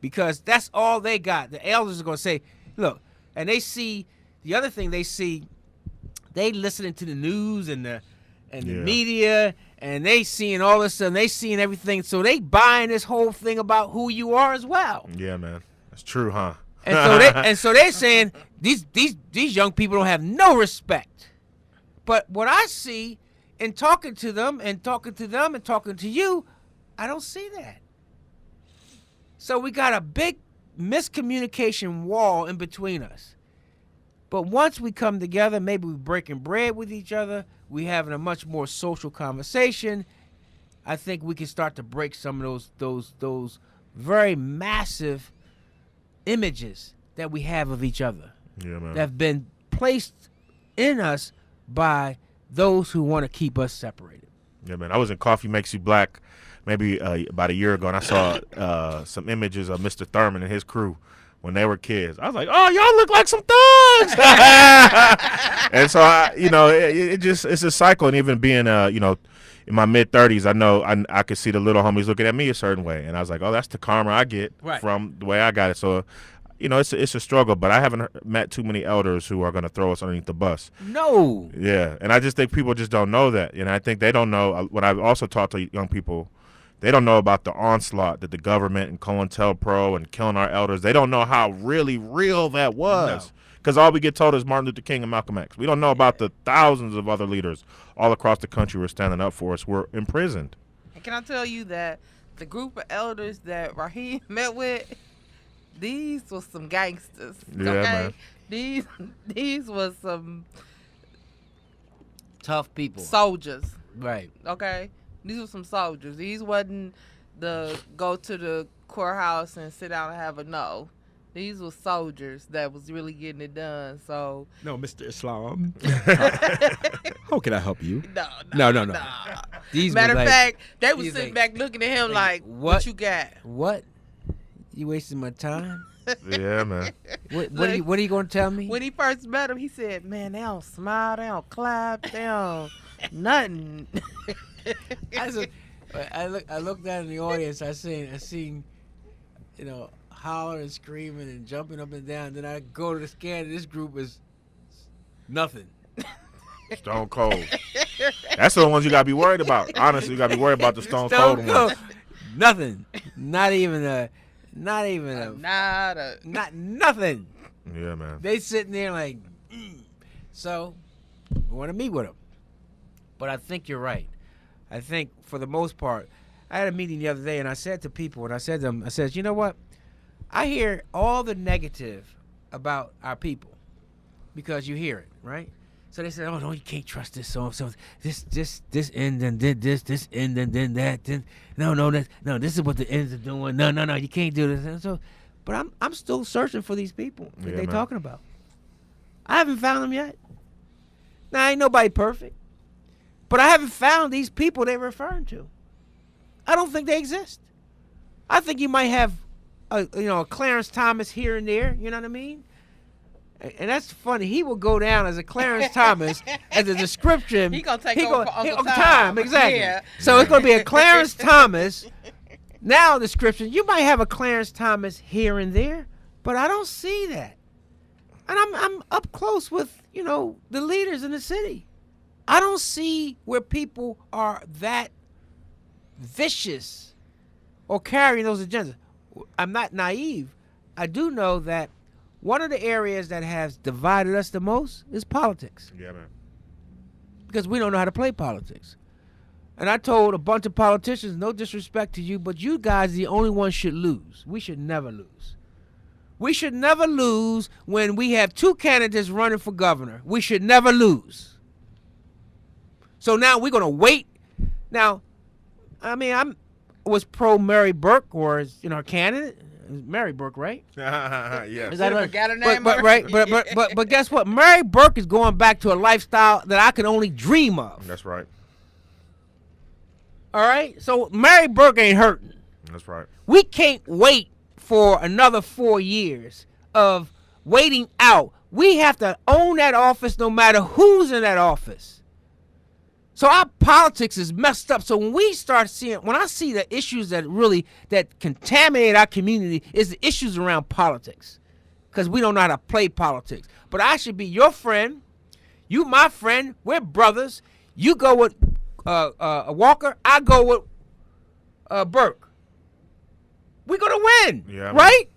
Because that's all they got. The elders are going to say, look, and they see, the other thing they see, they listening to the news and the media, and they seeing all this and they seeing everything. So they buying this whole thing about who you are as well. Yeah, man. That's true, huh? And so they're saying these young people don't have no respect. But what I see in talking to them and talking to you, I don't see that. So we got a big miscommunication wall in between us. But once we come together, maybe we're breaking bread with each other, we having a much more social conversation, I think we can start to break some of those very massive images that we have of each other. Yeah, man. That have been placed in us by those who want to keep us separated. Yeah, man. I was in Coffee Makes You Black maybe about a year ago, and I saw some images of Mr. Thurman and his crew when they were kids. I was like, oh, y'all look like some thugs. And so, it's a cycle. And even being, in my mid-30s, I know I could see the little homies looking at me a certain way. And I was like, oh, that's the karma I get from the way I got it. So, it's a struggle, but I haven't met too many elders who are going to throw us underneath the bus. No. Yeah, and I just think people just don't know that. And I think they don't know, what I've also taught to young people, they don't know about the onslaught that the government and COINTELPRO and killing our elders. They don't know how really real that was. Because all we get told is Martin Luther King and Malcolm X. We don't know about the thousands of other leaders all across the country who are standing up for us. We're imprisoned. And can I tell you that the group of elders that Rahim met with, these was some gangsters. Yeah, okay? man. These was some tough people. Soldiers. Right. Okay? These were some soldiers. These wasn't the go to the courthouse and sit down and have a no. These were soldiers that was really getting it done. So no, Mr. Islam. How can I help you? No. Matter of fact, they was sitting back looking at him like, what you got? What? You wasting my time? Yeah, man. What are you going to tell me? When he first met him, he said, man, they don't smile, they don't clap, they don't nothing. I looked down in the audience. I seen, hollering and screaming and jumping up and down. Then I go to the scan. And this group is nothing. Stone cold. That's the ones you gotta be worried about. Honestly, you gotta be worried about the stone cold ones. Nothing. Not nothing. Yeah, man. They sitting there like, So, I want to meet with them. But I think you're right. I think for the most part, I had a meeting the other day, and I said to people, and I said to them, you know what? I hear all the negative about our people because you hear it, right? So they said, oh, no, you can't trust this so this end and then this end and then that. Then, no, this is what the ends are doing. No, you can't do this. And so, but I'm still searching for these people that they're talking about. I haven't found them yet. Now, ain't nobody perfect. But I haven't found these people they're referring to. I don't think they exist. I think you might have a Clarence Thomas here and there, you know what I mean? And that's funny. He will go down as a Clarence Thomas as a description. He gonna take over for Uncle Tom. Exactly. Yeah. So it's gonna be a Clarence Thomas now description. You might have a Clarence Thomas here and there, But I don't see that. And I'm up close with, the leaders in the city. I don't see where people are that vicious or carrying those agendas. I'm not naive. I do know that one of the areas that has divided us the most is politics. Yeah, man. Because we don't know how to play politics. And I told a bunch of politicians, no disrespect to you, but you guys the only ones should lose. We should never lose. We should never lose when we have two candidates running for governor. We should never lose. So now we're going to wait. Now, I was pro Mary Burke, or her candidate. Mary Burke, right? Yes. Is that right? Got her name Right. But guess what? Mary Burke is going back to a lifestyle that I can only dream of. That's right. All right? So Mary Burke ain't hurting. That's right. We can't wait for another 4 years of waiting out. We have to own that office no matter who's in that office. So our politics is messed up. So when I see the issues that contaminate our community is the issues around politics. Because we don't know how to play politics. But I should be your friend. You my friend. We're brothers. You go with Walker. I go with Burke. We're going to win. Yeah, man. Right?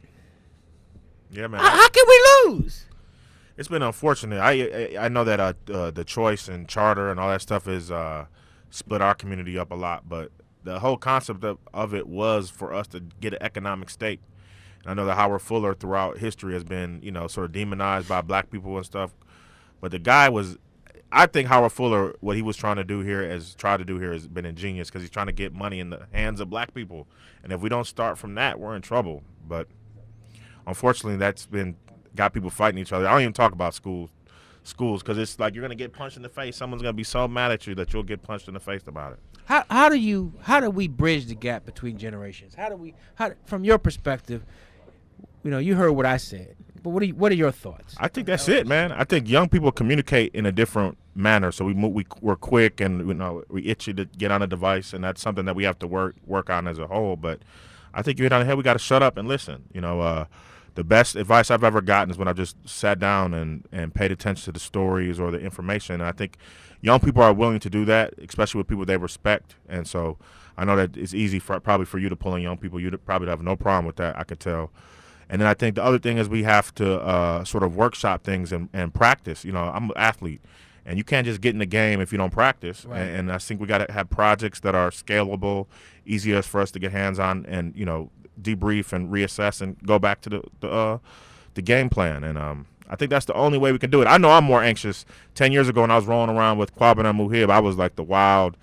Yeah, man. How can we lose? It's been unfortunate. I know that the choice and charter and all that stuff is split our community up a lot, but the whole concept of it was for us to get an economic stake. And I know that Howard Fuller throughout history has been, sort of demonized by black people and stuff. But the guy I think Howard Fuller, what he was trying to do here, has been ingenious because he's trying to get money in the hands of black people. And if we don't start from that, we're in trouble. But unfortunately, that's got people fighting each other. I don't even talk about schools because it's like you're going to get punched in the face. Someone's going to be so mad at you that you'll get punched in the face about it. How do we bridge the gap between generations? From your perspective, you heard what I said, but what are your thoughts? I think that's it, man. I think young people communicate in a different manner. So we're quick and we itchy to get on a device, and that's something that we have to work on as a whole. But I think you hit on the head. We got to shut up and listen. The best advice I've ever gotten is when I've just sat down and paid attention to the stories or the information. And I think young people are willing to do that, especially with people they respect. And so I know that it's easy probably for you to pull in young people. You'd probably have no problem with that, I could tell. And then I think the other thing is we have to sort of workshop things and practice. I'm an athlete, and you can't just get in the game if you don't practice. Right. And I think we got to have projects that are scalable, easier for us to get hands on, and debrief and reassess and go back to the game plan. And I think that's the only way we can do it. I know I'm more anxious. 10 years ago when I was rolling around with Kwabena Muhib, I was like the wild,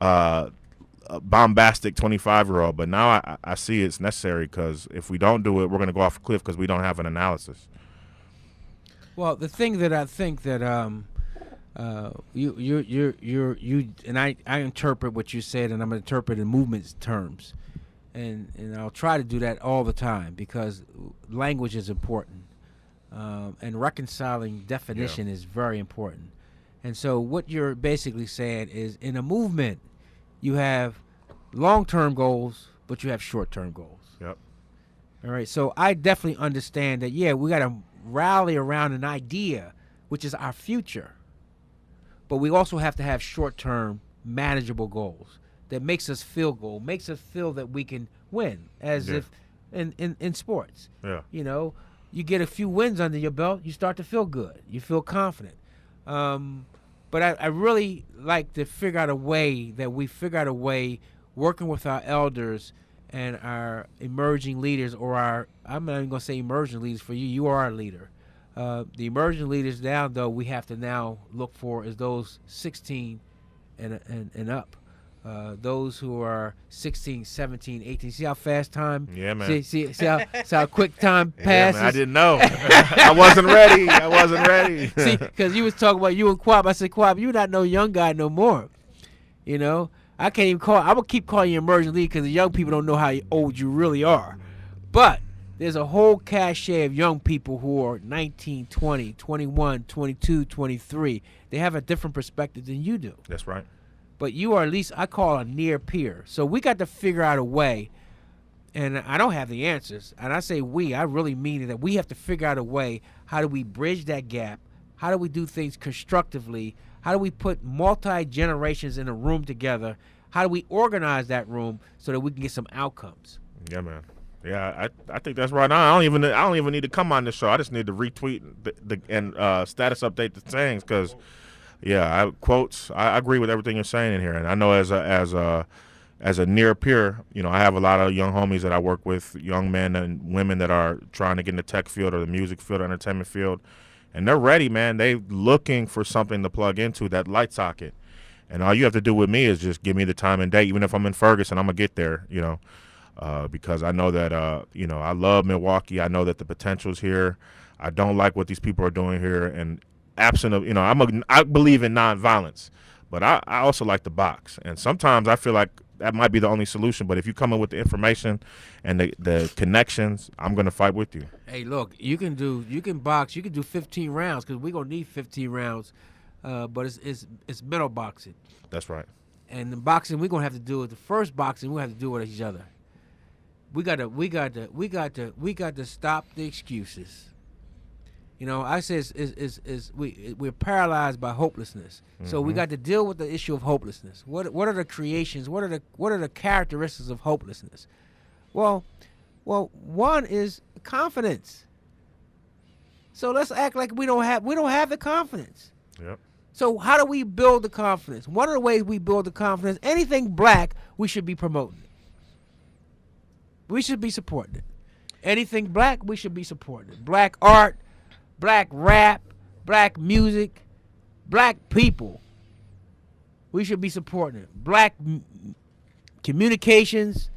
bombastic 25-year-old. But now I see it's necessary because if we don't do it, we're going to go off a cliff because we don't have an analysis. Well, the thing that I think that you and I interpret what you said, and I'm going to interpret in movement terms. And I'll try to do that all the time because language is important, and reconciling definition is very important. And so what you're basically saying is in a movement, you have long-term goals, but you have short-term goals. Yep. All right. So I definitely understand that, we got to rally around an idea, which is our future. But we also have to have short-term manageable goals that makes us feel that we can win, as if in sports. Yeah. You get a few wins under your belt, you start to feel good. You feel confident. But I really like to figure out a way working with our elders and our emerging leaders, I'm not even going to say emerging leaders for you. You are our leader. The emerging leaders now, though, we have to now look for is those 16 and up. Those who are 16, 17, 18. See how fast time? Yeah, man. See how quick time passes? Yeah, man, I didn't know. I wasn't ready. See, because you was talking about you and Quab. I said, Quab, you're not no young guy no more. I can't even call. I'm going to keep calling you emerging leader because the young people don't know how old you really are. But there's a whole cachet of young people who are 19, 20, 21, 22, 23. They have a different perspective than you do. That's right. But you are at least, I call a near peer. So we got to figure out a way. And I don't have the answers. And I say we, I really mean that we have to figure out a way. How do we bridge that gap? How do we do things constructively? How do we put multi-generations in a room together? How do we organize that room so that we can get some outcomes? Yeah, man. Yeah, I think that's right. I don't even need to come on this show. I just need to retweet and status update the things because, yeah, I agree with everything you're saying in here, and I know as a near peer, I have a lot of young homies that I work with, young men and women that are trying to get in the tech field or the music field or entertainment field, and they're ready, man. They looking for something to plug into, that light socket, and all you have to do with me is just give me the time and date. Even if I'm in Ferguson, I'm gonna get there, because I know that, I love Milwaukee. I know that the potential's here. I don't like what these people are doing here. And absent of, I believe in nonviolence, but I also like the box. And sometimes I feel like that might be the only solution. But if you come in with the information and the connections, I'm going to fight with you. Hey, look, you can box, you can do 15 rounds because we're going to need 15 rounds. But it's mental boxing. That's right. And the boxing we're going to have to do it. The first boxing we have to do with each other. We got to stop the excuses. I say we're paralyzed by hopelessness. Mm-hmm. So we got to deal with the issue of hopelessness. What are the creations? What are the characteristics of hopelessness? Well, one is confidence. So let's act like we don't have the confidence. Yep. So how do we build the confidence? One of the ways we build the confidence, anything black, we should be promoting it. We should be supporting it. Anything black, we should be supporting it. Black art, black rap, black music, black people, we should be supporting it. Black communications,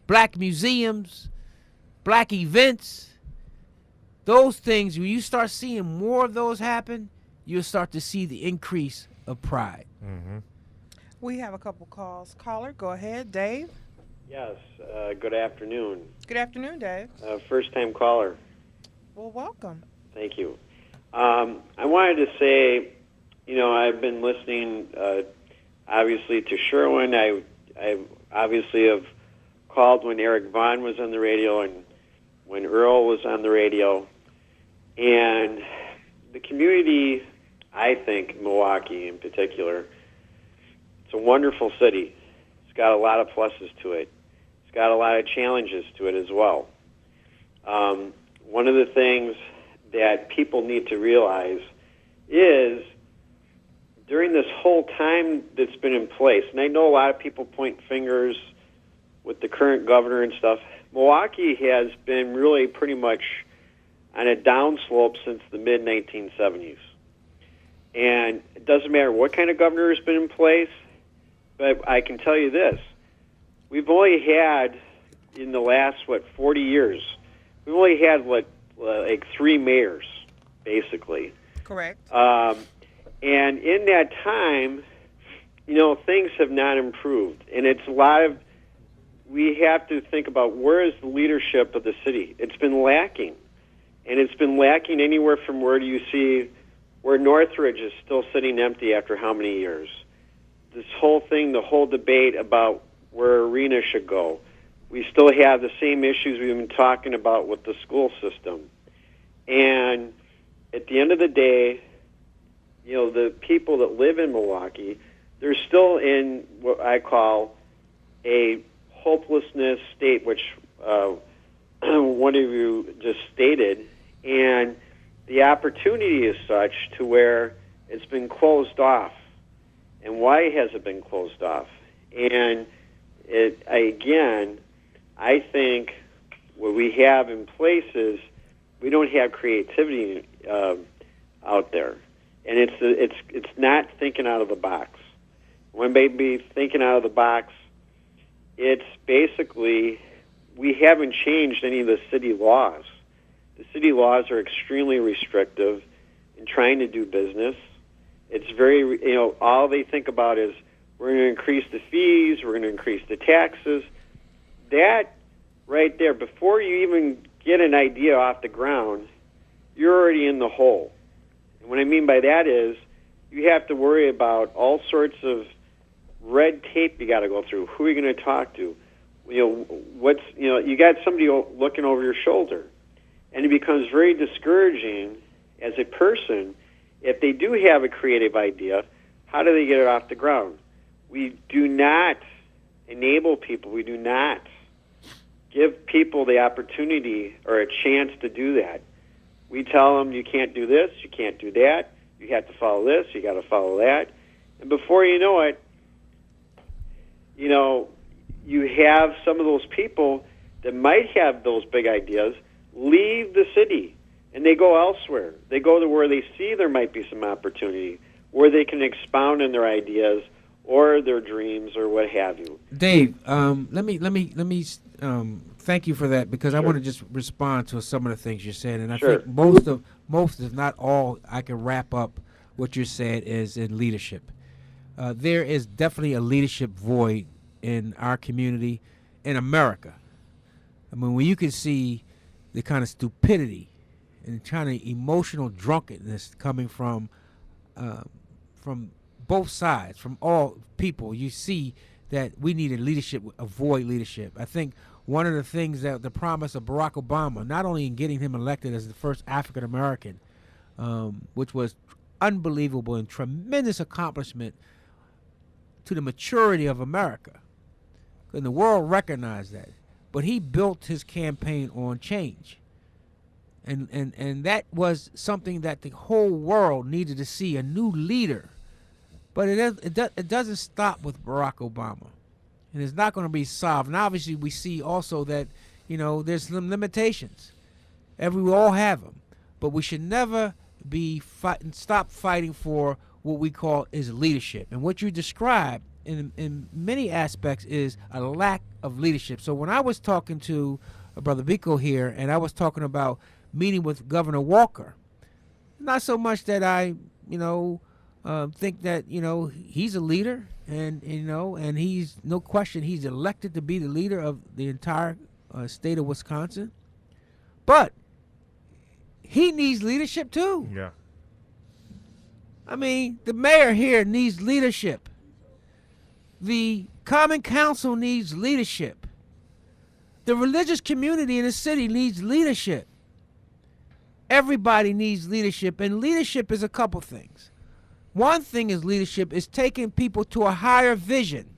black museums, black events, those things, when you start seeing more of those happen, you'll start to see the increase of pride. Mm-hmm. We have a couple calls. Caller, go ahead. Dave? Yes, good afternoon. Good afternoon, Dave. First-time caller. Well, welcome. Thank you. I wanted to say, I've been listening, obviously, to Sherwin. I obviously have called when Eric Vaughn was on the radio and when Earl was on the radio. And the community, I think, Milwaukee in particular, it's a wonderful city. It's got a lot of pluses to it. It's got a lot of challenges to it as well. One of the things that people need to realize is during this whole time that's been in place, and I know a lot of people point fingers with the current governor and stuff, Milwaukee has been really pretty much on a downslope since the mid-1970s. And it doesn't matter what kind of governor has been in place, but I can tell you this. We've only had, in the last, 40 years, we've only had, like 3 mayors, basically. Correct. And in that time, things have not improved. And it's a lot of, we have to think about where is the leadership of the city. It's been lacking. And it's been lacking anywhere from where do you see where Northridge is still sitting empty after how many years? This whole thing, the whole debate about where Arena should go. We still have the same issues we've been talking about with the school system. And at the end of the day, the people that live in Milwaukee, they're still in what I call a hopelessness state, which one of you just stated. And the opportunity is such to where it's been closed off. And why has it been closed off? And I think what we have in place is we don't have creativity out there, and it's not thinking out of the box. When maybe thinking out of the box, it's basically we haven't changed any of the city laws. The city laws are extremely restrictive in trying to do business. It's very, all they think about is we're going to increase the fees, we're going to increase the taxes. That right there, before you even get an idea off the ground, you're already in the hole. And what I mean by that is you have to worry about all sorts of red tape you got to go through. Who are you going to talk to? you got somebody looking over your shoulder, and it becomes very discouraging as a person if they do have a creative idea. How do they get it off the ground? We do not enable people. We do not give people the opportunity or a chance to do that. We tell them, you can't do this, you can't do that, you have to follow this, you got to follow that. And before you know it, you have some of those people that might have those big ideas leave the city, and they go elsewhere. They go to where they see there might be some opportunity, where they can expound on their ideas or their dreams or what have you. Dave, let me thank you for that, because I want to just respond to some of the things you said, and I think most if not all, I can wrap up what you said is in leadership. There is definitely a leadership void in our community, in America. I mean, when you can see the kind of stupidity and kind of emotional drunkenness coming from both sides, from all people, you see that we need a leadership, avoid leadership. I think one of the things that the promise of Barack Obama, not only in getting him elected as the first African American, which was unbelievable and tremendous accomplishment to the maturity of America, and the world recognized that. But he built his campaign on change. And that was something that the whole world needed to see, a new leader. But it doesn't stop with Barack Obama. And it's not going to be solved. And obviously we see also that, there's some limitations. We all have them. But we should never stop fighting for what we call is leadership. And what you described in many aspects is a lack of leadership. So when I was talking to Brother Biko here, and I was talking about meeting with Governor Walker, not so much that I, think that, he's a leader, and he's, no question, he's elected to be the leader of the entire state of Wisconsin. But he needs leadership too. Yeah. I mean, the mayor here needs leadership. The Common Council needs leadership. The religious community in the city needs leadership. Everybody needs leadership, and leadership is a couple things. One thing is leadership is taking people to a higher vision.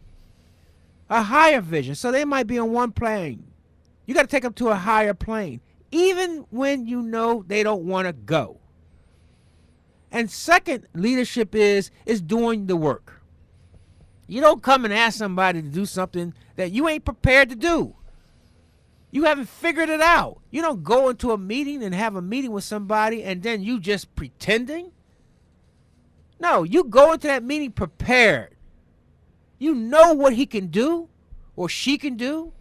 A higher vision. So they might be on one plane. You got to take them to a higher plane, even when you know they don't want to go. And second, leadership is doing the work. You don't come and ask somebody to do something that you ain't prepared to do. You haven't figured it out. You don't go into a meeting and have a meeting with somebody and then you just pretending. No, you go into that meeting prepared. You know what he can do or she can do.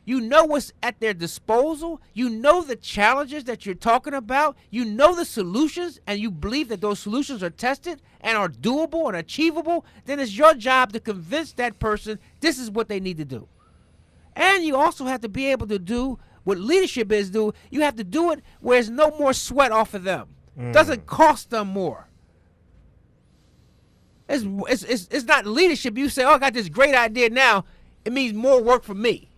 You know what's at their disposal. You know the challenges that you're talking about. You know the solutions, and you believe that those solutions are tested and are doable and achievable. Then it's your job to convince that person this is what they need to do. And you also have to be able to do what leadership is do. You have to do it where there's no more sweat off of them. Doesn't cost them more. It's not leadership. You say, oh, I got this great idea now. It means more work for me.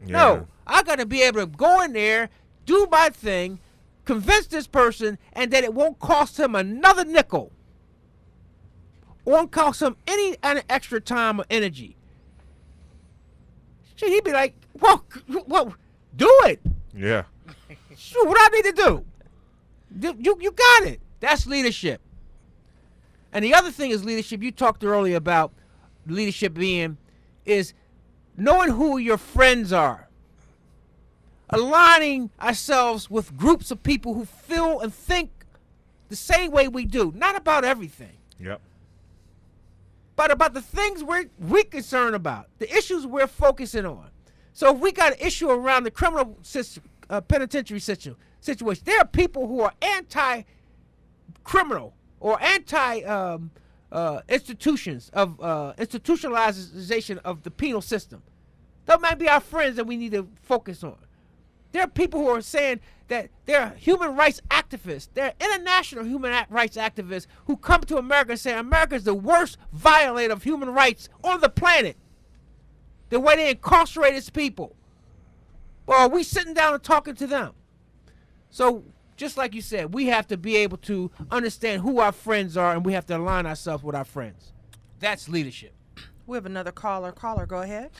Yeah. No, I got to be able to go in there, do my thing, convince this person, and that it won't cost him another nickel. Won't cost him any extra time or energy. He'd be like, well, do it. Yeah. Shoot, what I need to do? You got it. That's leadership. And the other thing is leadership. You talked earlier about leadership is knowing who your friends are. Aligning ourselves with groups of people who feel and think the same way we do. Not about everything. Yep. But about the things we're concerned about. The issues we're focusing on. So if we got an issue around the criminal penitentiary situation, there are people who are anti-criminal or institutions of institutionalization of the penal system. Those might be our friends that we need to focus on. There are people who are saying that they're human rights activists. They're international human rights activists who come to America and say America is the worst violator of human rights on the planet. the way they incarcerate its people. Or are we sitting down and talking to them? So, just like you said, we have to be able to understand who our friends are, and we have to align ourselves with our friends. That's leadership. We have another caller. Caller, go ahead.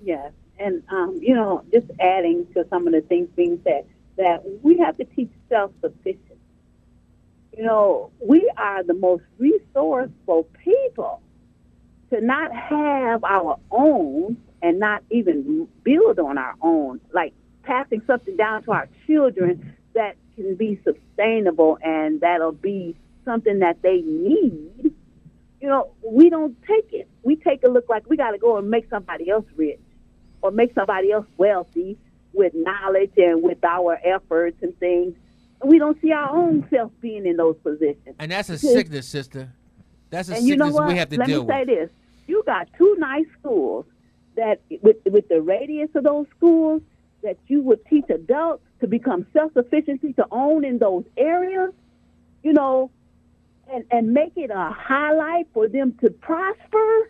Yes, and just adding to some of the things being said, that we have to teach self-sufficiency. We are the most resourceful people to not have our own and not even build on our own, like passing something down to our children that can be sustainable and that'll be something that they need. We don't take it. We take a look like we got to go and make somebody else rich or make somebody else wealthy with knowledge and with our efforts and things. We don't see our own self being in those positions. And that's a sickness, sister. That's a sickness we have to deal with. Let me say this. You got two nice schools that, with the radius of those schools, that you would teach adults to become self-sufficiency, to own in those areas, and make it a highlight for them to prosper.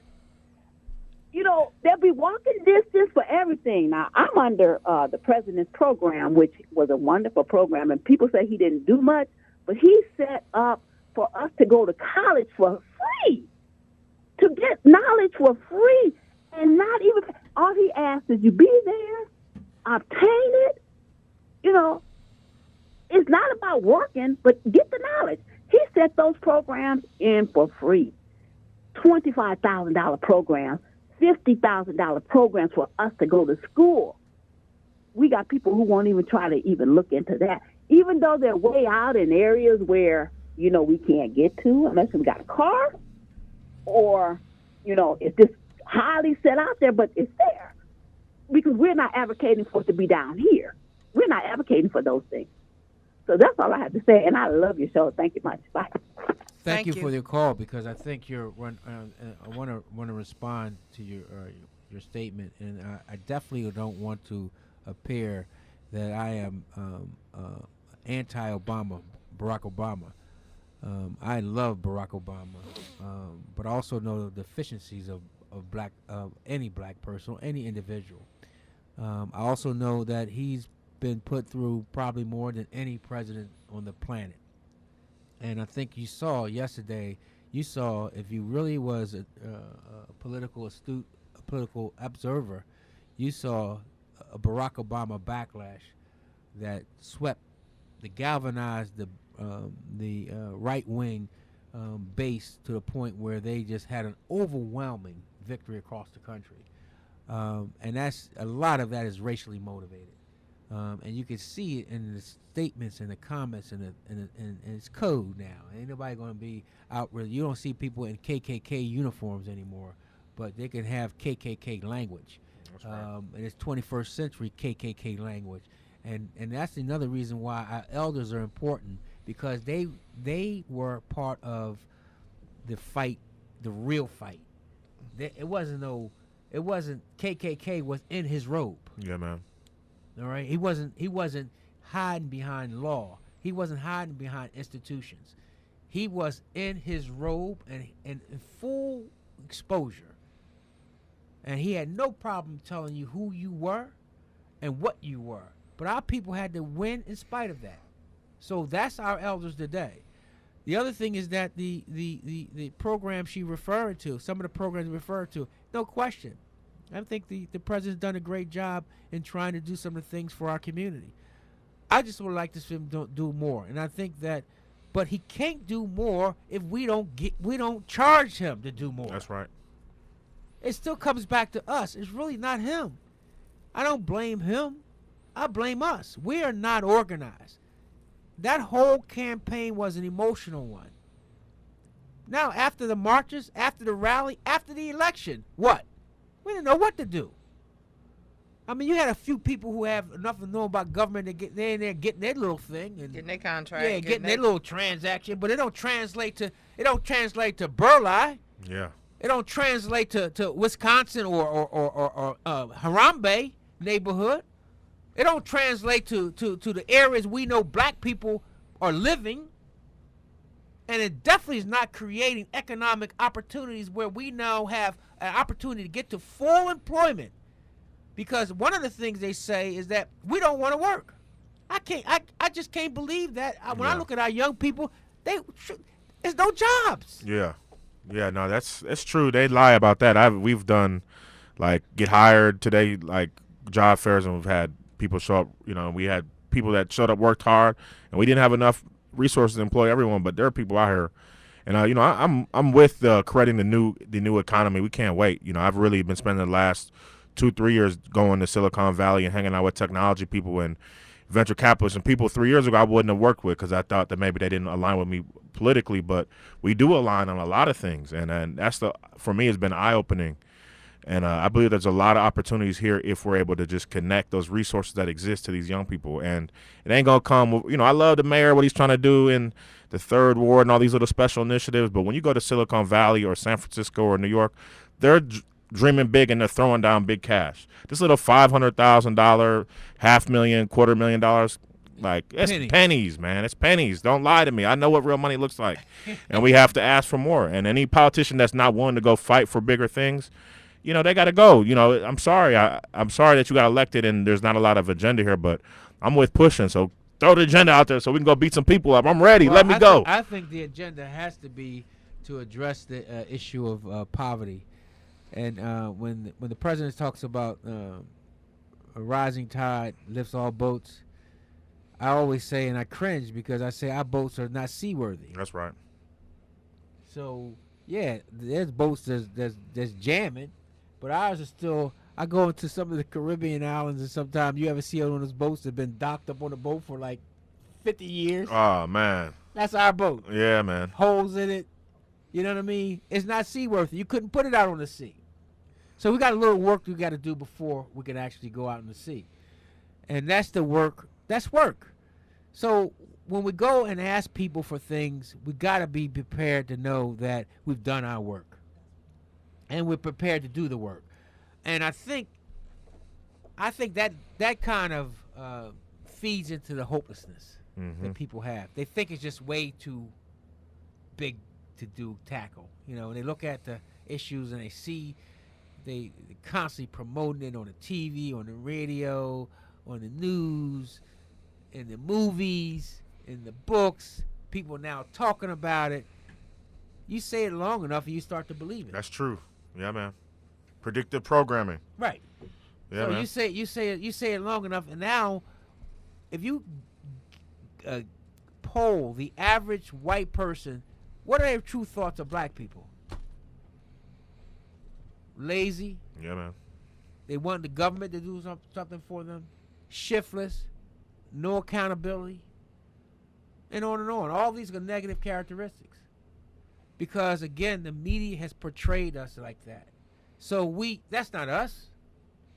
They'll be walking distance for everything. Now, I'm under the president's program, which was a wonderful program, and people say he didn't do much, but he set up for us to go to college for free, to get knowledge for free, and not even, all he asked is you be there, obtain it. It's not about working, but get the knowledge. He set those programs in for free. $25,000 programs, $50,000 programs for us to go to school. We got people who won't even try to even look into that, even though they're way out in areas where, we can't get to unless we got a car or, it's just highly set out there, but it's there because we're not advocating for it to be down here. We're not advocating for those things. So that's all I have to say, and I love your show. Thank you much. Bye. Thank you for your call, because I think I want to respond to your statement, and I definitely don't want to appear that I am anti-Obama, Barack Obama. I love Barack Obama, but I also know the deficiencies of any black person, any individual. I also know that he's been put through probably more than any president on the planet. And I think you saw yesterday, if you really was a political astute, a political observer, you saw a Barack Obama backlash that galvanized the right wing base to the point where they just had an overwhelming victory across the country. And a lot of that is racially motivated. And you can see it in the statements and the comments and it's code now. Ain't nobody going to be out really. You don't see people in KKK uniforms anymore, but they can have KKK language. That's right. And it's 21st century KKK language. And that's another reason why our elders are important, because they were part of the fight, the real fight. It wasn't KKK was in his robe. Yeah, man. All right, he wasn't hiding behind law. He wasn't hiding behind institutions. He was in his robe and in full exposure. And he had no problem telling you who you were and what you were. But our people had to win in spite of that. So that's our elders today. The other thing is that the program she referred to, some of the programs referred to, no question, I think the president's done a great job in trying to do some of the things for our community. I just would like to see him do more, and I think that, but he can't do more if we don't charge him to do more. That's right. It still comes back to us. It's really not him. I don't blame him. I blame us. We are not organized. That whole campaign was an emotional one. Now, after the marches, after the rally, after the election, what? We didn't know what to do. I mean, you had a few people who have enough to know about government to get there and they're getting their little thing and getting their contract. Yeah, getting their little transaction, but it don't translate to Burleigh. Yeah. It don't translate to Wisconsin or Harambe neighborhood. It don't translate to the areas we know black people are living. And it definitely is not creating economic opportunities where we now have an opportunity to get to full employment. Because one of the things they say is that we don't want to work. I just can't believe that. When I look at our young people, there's no jobs. Yeah. Yeah, no, that's true. They lie about that. We've done like get hired today, like job fairs, and we've had people show up. You know, we had people that showed up, worked hard, and we didn't have enough resources to employ everyone. But there are people out here, and you know, I'm with creating the new economy. We can't wait. You know, I've really been spending the last 2-3 years going to Silicon Valley and hanging out with technology people and venture capitalists and people 3 years ago I wouldn't have worked with because I thought that maybe they didn't align with me politically, but we do align on a lot of things, and that's for me has been eye-opening, and I believe there's a lot of opportunities here if we're able to just connect those resources that exist to these young people, and it ain't gonna come. You know, I love the mayor, what he's trying to do in the third ward and all these little special initiatives, but when you go to Silicon Valley or San Francisco or New York, they're dreaming big and they're throwing down big cash. This little $500,000, $500,000, $250,000, like it's pennies, man. It's pennies. Don't lie to me. I know what real money looks like, and we have to ask for more. And any politician that's not willing to go fight for bigger things, you know, they got to go. You know, I'm sorry. I'm sorry that you got elected and there's not a lot of agenda here, but I'm with pushing. So throw the agenda out there so we can go beat some people up. I'm ready. Let me go. I think the agenda has to be to address the issue of poverty. And when the president talks about a rising tide lifts all boats, I always say, and I cringe because I say our boats are not seaworthy. That's right. So yeah, there's boats that's jamming, but ours are still. I go into some of the Caribbean islands, and sometimes you ever see one of those boats that have been docked up on the boat for like 50 years. Oh man, that's our boat. Yeah, man. Holes in it. You know what I mean? It's not seaworthy. You couldn't put it out on the sea. So we got a little work we got to do before we can actually go out in the sea. And that's the work. That's work. So when we go and ask people for things, we got to be prepared to know that we've done our work. And we're prepared to do the work. And I think that kind of feeds into the hopelessness that people have. They think it's just way too big to tackle. You know, and they look at the issues and they see they constantly promoting it on the TV, on the radio, on the news, in the movies, in the books. People now talking about it. You say it long enough and you start to believe it. That's true. Yeah, man. Predictive programming. Right. Yeah, so man. you say it long enough, and now if you poll the average white person, what are their true thoughts of black people? Lazy. Yeah, man. They want the government to do something for them. Shiftless. No accountability. And on and on. All these are negative characteristics. Because, again, the media has portrayed us like that. So that's not us.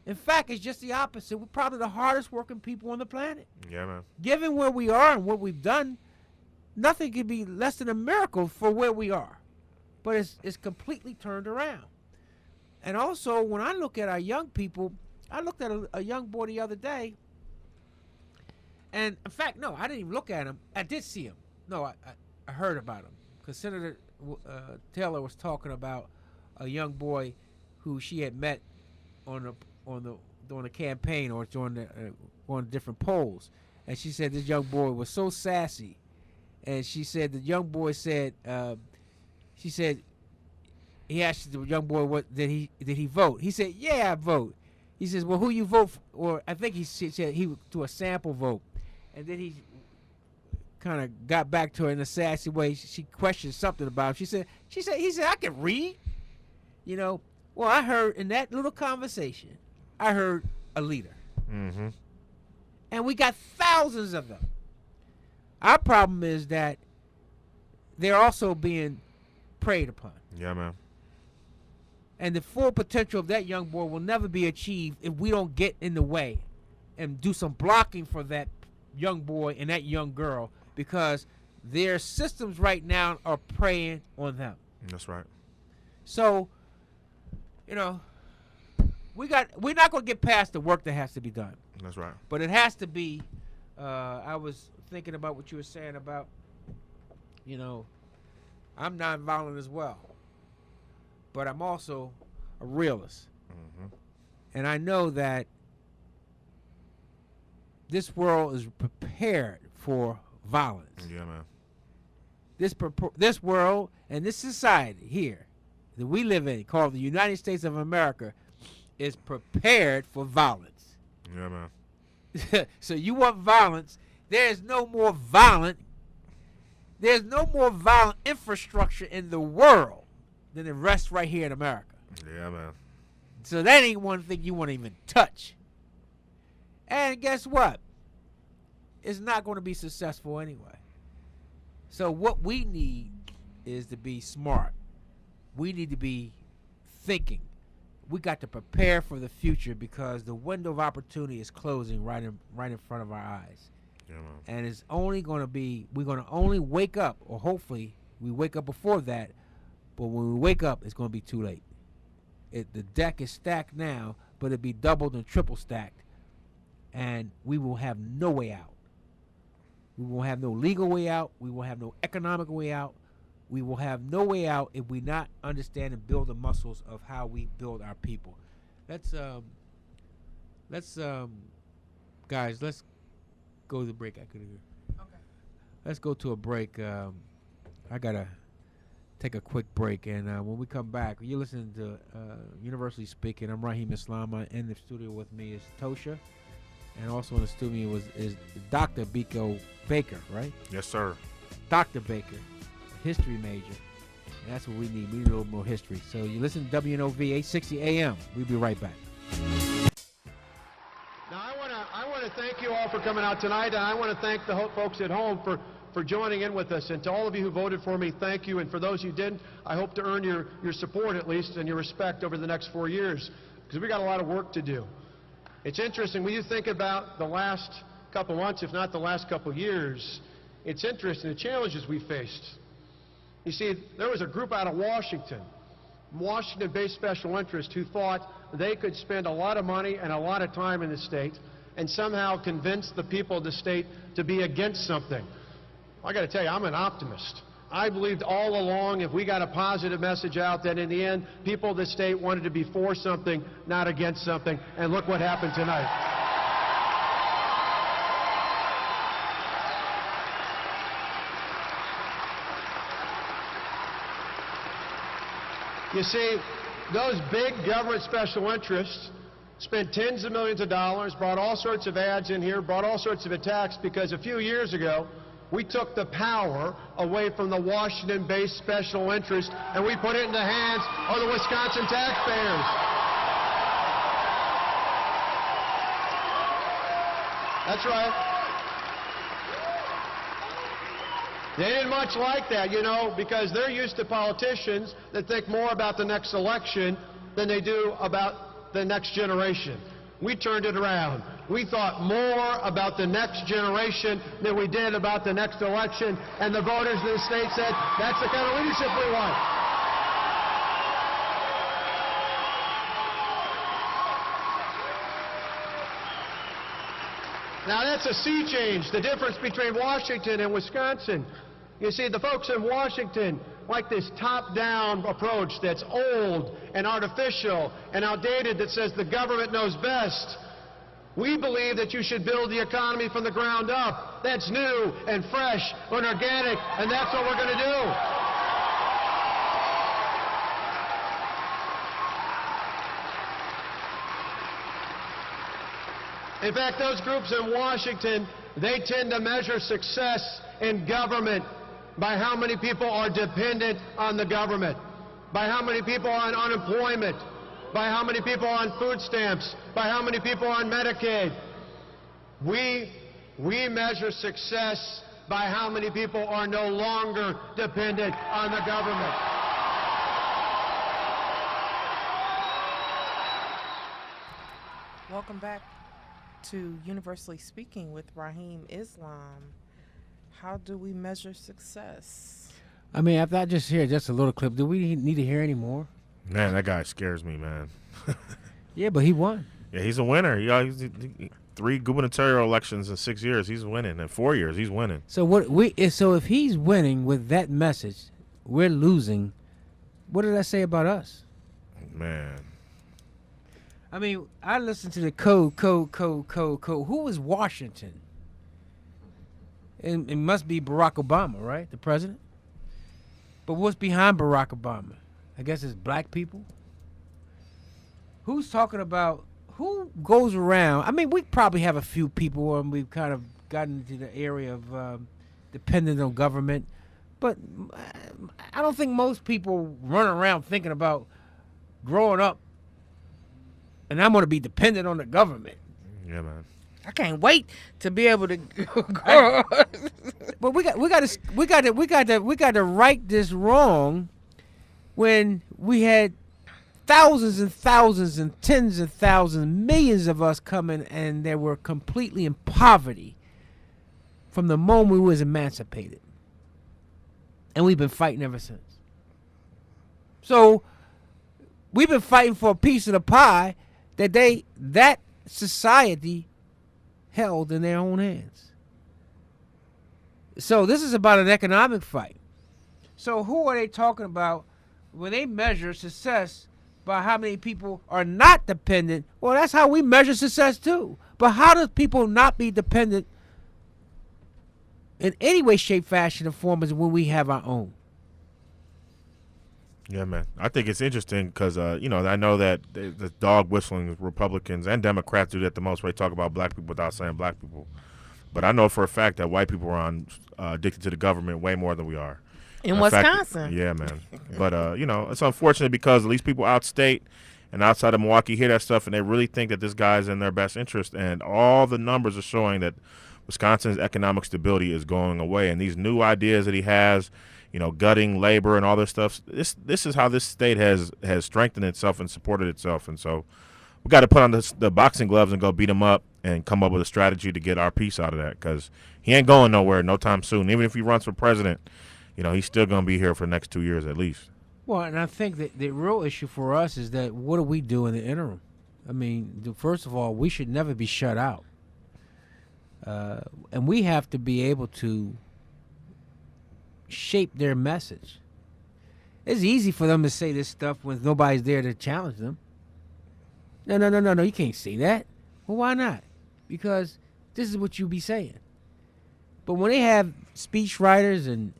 In fact, it's just the opposite. We're probably the hardest working people on the planet. Yeah, man. Given where we are and what we've done, nothing could be less than a miracle for where we are. But it's completely turned around. And also, when I look at our young people, I looked at a young boy the other day. And, in fact, no, I didn't even look at him. I did see him. No, I heard about him. Because Senator Taylor was talking about a young boy who she had met during the campaign or during the different polls. And she said this young boy was so sassy. And she said the young boy said, she said, he asked the young boy, "What did he vote?" He said, "Yeah, I vote." He says, "Well, who you vote for?" Or I think he said he to a sample vote, and then he kind of got back to her in a sassy way. She questioned something about him. He said, "I can read," you know. Well, I heard in that little conversation, I heard a leader, and we got thousands of them. Our problem is that they're also being preyed upon. Yeah, man. And the full potential of that young boy will never be achieved if we don't get in the way and do some blocking for that young boy and that young girl, because their systems right now are preying on them. That's right. So, you know, we're not going to get past the work that has to be done. That's right. But it has to be, I was thinking about what you were saying about, you know, I'm nonviolent as well. But I'm also a realist. And I know that this world is prepared for violence. Yeah, man. This world and this society here that we live in, called the United States of America, is prepared for violence. Yeah, man. So you want violence? There's no more violent infrastructure in the world than the rest right here in America. Yeah, man. So that ain't one thing you want to even touch. And guess what? It's not going to be successful anyway. So what we need is to be smart. We need to be thinking. We got to prepare for the future because the window of opportunity is closing right in front of our eyes. Yeah, man. And it's only going to be, we're going to only wake up, or hopefully we wake up before that, but when we wake up, it's going to be too late. The deck is stacked now, but it'll be doubled and triple stacked, and we will have no way out. We will have no legal way out. We will have no economic way out. We will have no way out if we not understand and build the muscles of how we build our people. Let's guys, let's go to the break. I could hear. Okay. Let's go to a break. I gotta take a quick break, and when we come back, you're listening to Universally Speaking. I'm Rahim Islam. In the studio with me is Tosha, and also in the studio is Dr. Biko Baker, right? Yes, sir. Dr. Baker, history major. And that's what we need. We need a little more history. So you listen to WNOV 860 AM. We'll be right back. Now, I want to thank you all for coming out tonight, and I want to thank the folks at home for joining in with us. And to all of you who voted for me, thank you. And for those who didn't, I hope to earn your support at least and your respect over the next 4 years, because we got a lot of work to do. It's interesting, when you think about the last couple months, if not the last couple years, it's interesting, the challenges we faced. You see, there was a group out of Washington-based special interest who thought they could spend a lot of money and a lot of time in the state and somehow convince the people of the state to be against something. I got to tell you, I'm an optimist. I believed all along if we got a positive message out, that in the end, people of the state wanted to be for something, not against something. And look what happened tonight. You see, those big government special interests spent tens of millions of dollars, brought all sorts of ads in here, brought all sorts of attacks, because a few years ago, we took the power away from the Washington-based special interest, and we put it in the hands of the Wisconsin taxpayers. That's right. They didn't much like that, you know, because they're used to politicians that think more about the next election than they do about the next generation. We turned it around. We thought more about the next generation than we did about the next election, and the voters of the state said, that's the kind of leadership we want. Now, that's a sea change, the difference between Washington and Wisconsin. You see, the folks in Washington like this top-down approach that's old and artificial and outdated, that says the government knows best. We believe that you should build the economy from the ground up. That's new and fresh and organic, and that's what we're going to do. In fact, those groups in Washington, they tend to measure success in government by how many people are dependent on the government, by how many people are on unemployment, by how many people are on food stamps, by how many people are on Medicaid. We measure success by how many people are no longer dependent on the government. Welcome back to Universally Speaking with Rahim Islam. How do we measure success? I mean, after I just hear just a little clip, do we need to hear any more? Man, that guy scares me, man. Yeah, but he won. Yeah, he's a winner. He's 3 gubernatorial elections in 6 years. He's winning. In 4 years, he's winning. So so if he's winning with that message, we're losing. What did that say about us? Man. I mean, I listened to the code. Who is Washington? It must be Barack Obama, right? The president? But what's behind Barack Obama? I guess it's black people. Who's talking about, who goes around? I mean, we probably have a few people and we've kind of gotten into the area of dependent on government. But I don't think most people run around thinking about growing up and I'm going to be dependent on the government. Yeah, man. I can't wait to be able to grow up. But we got to right this wrong when we had thousands and thousands and tens of thousands, millions of us coming, and they were completely in poverty from the moment we was emancipated. And we've been fighting ever since. So we've been fighting for a piece of the pie that society held in their own hands. So this is about an economic fight. So who are they talking about when they measure success by how many people are not dependent? Well, that's how we measure success too. But how does people not be dependent in any way, shape, fashion, or form as when we have our own? Yeah, man. I think it's interesting because, I know that the dog whistling Republicans and Democrats do that the most. They talk about black people without saying black people. But I know for a fact that white people are addicted to the government way more than we are. In Wisconsin. Yeah, man. But, it's unfortunate because at least people outstate and outside of Milwaukee hear that stuff and they really think that this guy's in their best interest. And all the numbers are showing that Wisconsin's economic stability is going away. And these new ideas that he has, gutting labor and all this stuff. This is how this state has strengthened itself and supported itself. And so we got to put on the boxing gloves and go beat him up and come up with a strategy to get our piece out of that because he ain't going nowhere no time soon. Even if he runs for president, he's still going to be here for the next 2 years at least. Well, and I think that the real issue for us is that what do we do in the interim? I mean, first of all, we should never be shut out. And we have to be able to shape their message. It's easy for them to say this stuff when nobody's there to challenge them. No, you can't say that. Well, why not? Because this is what you be saying. But when they have speech writers and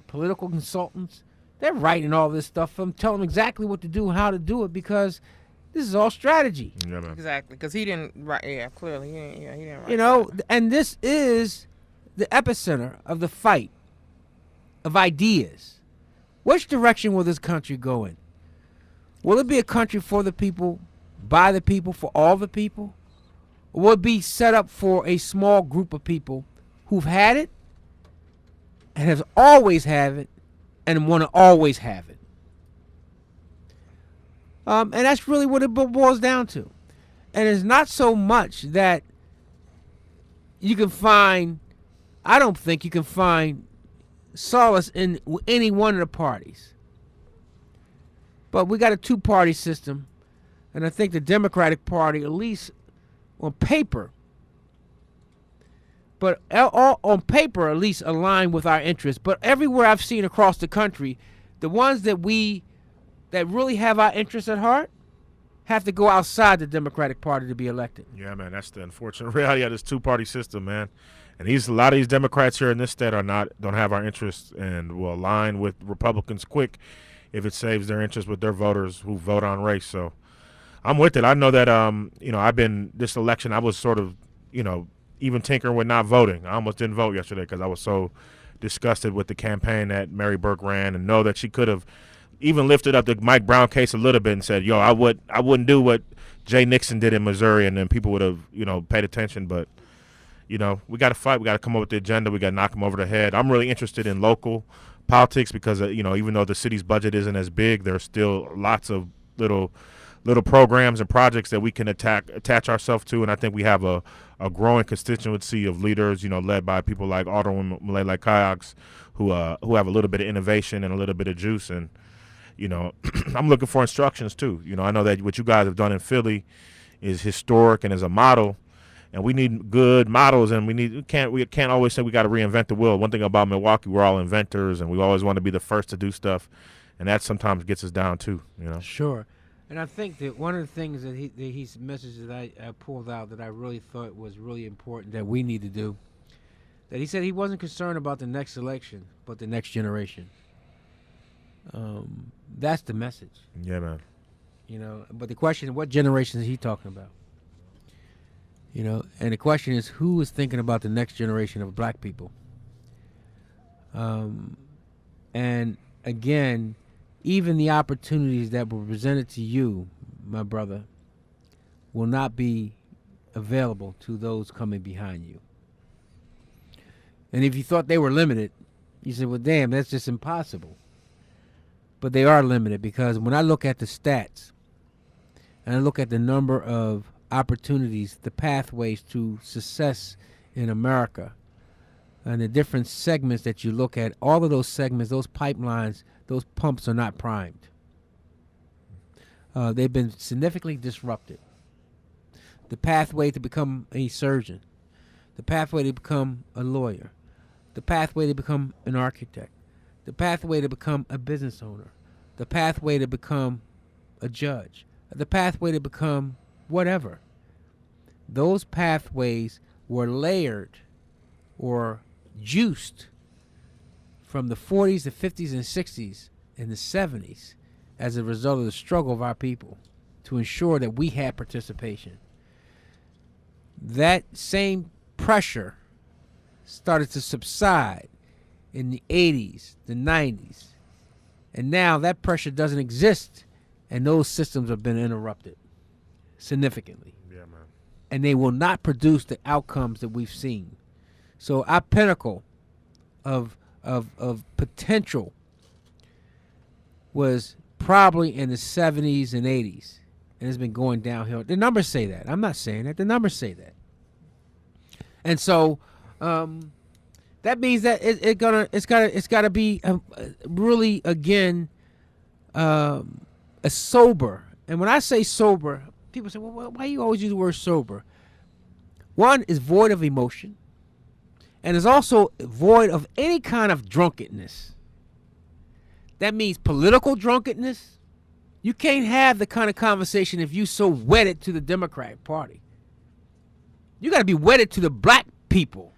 political consultants, they're writing all this stuff for them, telling them exactly what to do and how to do it because this is all strategy. Yeah, man. Exactly, because he didn't write. Yeah, clearly, he didn't write. And this is the epicenter of the fight of ideas. Which direction will this country go in? Will it be a country for the people, by the people, for all the people? Or will it be set up for a small group of people who've had it and have always have it and want to always have it? And that's really what it boils down to. And it's not so much that you can find, I don't think you can find solace in any one of the parties. But we got a two-party system, and I think the Democratic Party, at least on paper, but all on paper at least align with our interests. But everywhere I've seen across the country, the ones that really have our interests at heart have to go outside the Democratic Party to be elected. Yeah, man, that's the unfortunate reality of this two-party system, man. And a lot of these Democrats here in this state don't have our interests and will align with Republicans quick if it saves their interest with their voters who vote on race. So I'm with it. I know that this election I was sort of even tinkering with not voting. I almost didn't vote yesterday because I was so disgusted with the campaign that Mary Burke ran, and know that she could have even lifted up the Mike Brown case a little bit and said, I wouldn't do what Jay Nixon did in Missouri, and then people would have paid attention. But we got to fight. We got to come up with the agenda. We got to knock them over the head. I'm really interested in local politics because even though the city's budget isn't as big, there's still lots of little programs and projects that we can attach ourselves to, and I think we have a growing constituency of leaders, led by people like Alderwoman Malay Kayaks, who have a little bit of innovation and a little bit of juice, and I'm looking for instructions too. I know that what you guys have done in Philly is historic and is a model, And we need good models, and we can't always say we got to reinvent the wheel. One thing about Milwaukee, we're all inventors, and we always want to be the first to do stuff, and that sometimes gets us down too. Sure. And I think that one of the things that he's messages that I pulled out that I really thought was really important that we need to do, that he said he wasn't concerned about the next election, but the next generation. That's the message. Yeah, man. But the question is, what generation is he talking about? And the question is, who is thinking about the next generation of black people? And again, even the opportunities that were presented to you, my brother, will not be available to those coming behind you. And if you thought they were limited, you said, well, damn, that's just impossible. But they are limited, because when I look at the stats and I look at the number of opportunities, the pathways to success in America, and the different segments that you look at, all of those segments, those pipelines, those pumps are not primed. They've been significantly disrupted. The pathway to become a surgeon, the pathway to become a lawyer, the pathway to become an architect, the pathway to become a business owner, the pathway to become a judge, the pathway to become whatever. Those pathways were layered or juiced from the 40s, the 50s, and 60s, and the 70s as a result of the struggle of our people to ensure that we had participation. That same pressure started to subside in the 80s, the 90s, and now that pressure doesn't exist, and those systems have been interrupted significantly. Yeah, man. And they will not produce the outcomes that we've seen. So our pinnacle of potential was probably in the 70s and 80s, and it's been going downhill. The numbers say that. I'm not saying that. The numbers say that. And so that means that it's got to be really, again, a sober. And when I say sober, people say, well, why do you always use the word sober? One is void of emotion, and is also void of any kind of drunkenness. That means political drunkenness. You can't have the kind of conversation if you're so wedded to the Democratic Party. You got to be wedded to the black people.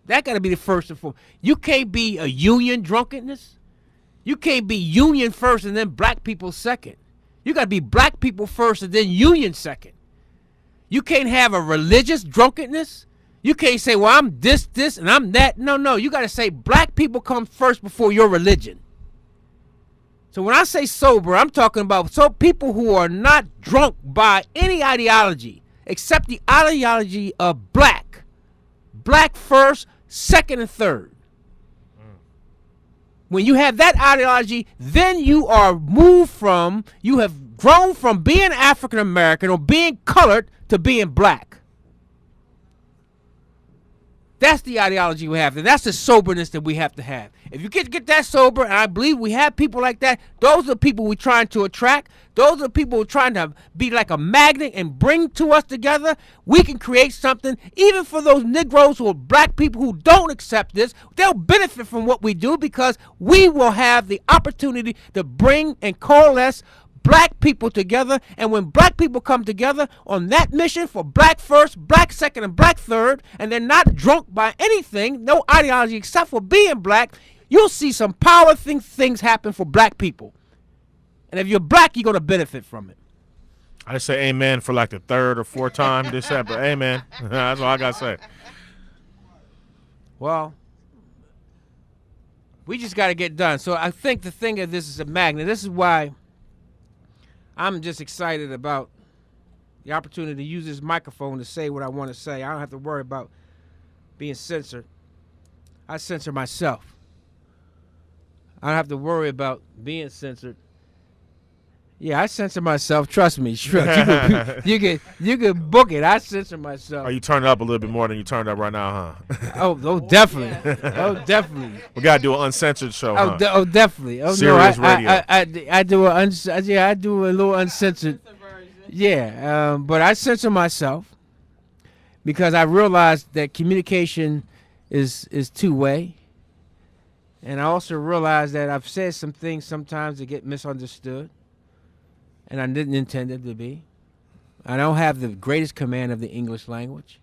That got to be the first and foremost. You can't be a union drunkenness. You can't be union first and then black people second. You got to be black people first and then union second. You can't have a religious drunkenness. You can't say, well, I'm this, and I'm that. No. You got to say black people come first before your religion. So when I say sober, I'm talking about people who are not drunk by any ideology except the ideology of black. Black first, second, and third. When you have that ideology, then you have grown from being African American or being colored to being black. That's the ideology we have, and that's the soberness that we have to have. If you get that sober, and I believe we have people like that, those are the people we're trying to attract. Those are the people we're trying to be like a magnet and bring to us together. We can create something, even for those Negroes or black people who don't accept this. They'll benefit from what we do because we will have the opportunity to bring and coalesce black people together. And when black people come together on that mission for black first, black second, and black third, and they're not drunk by anything, no ideology except for being black, you'll see some power things happen for black people. And if you're black, you're going to benefit from it. I just say amen for like the third or fourth time this episode. Amen. That's all I got to say. Well, we just got to get done. So I think the thing of this is a magnet. This is why I'm just excited about the opportunity to use this microphone to say what I want to say. I don't have to worry about being censored. I censor myself. I don't have to worry about being censored. Yeah, I censor myself. Trust me. Sure. You can book it. I censor myself. Oh, you turned up a little bit more than you turned up right now, huh? Oh, definitely. Oh, definitely. We gotta do an uncensored show. Huh? Definitely. Oh, Serious no, radio. I do a little uncensored. Yeah, but I censor myself, because I realized that communication is two-way. And I also realized that I've said some things sometimes that get misunderstood, and I didn't intend it to be. I don't have the greatest command of the English language.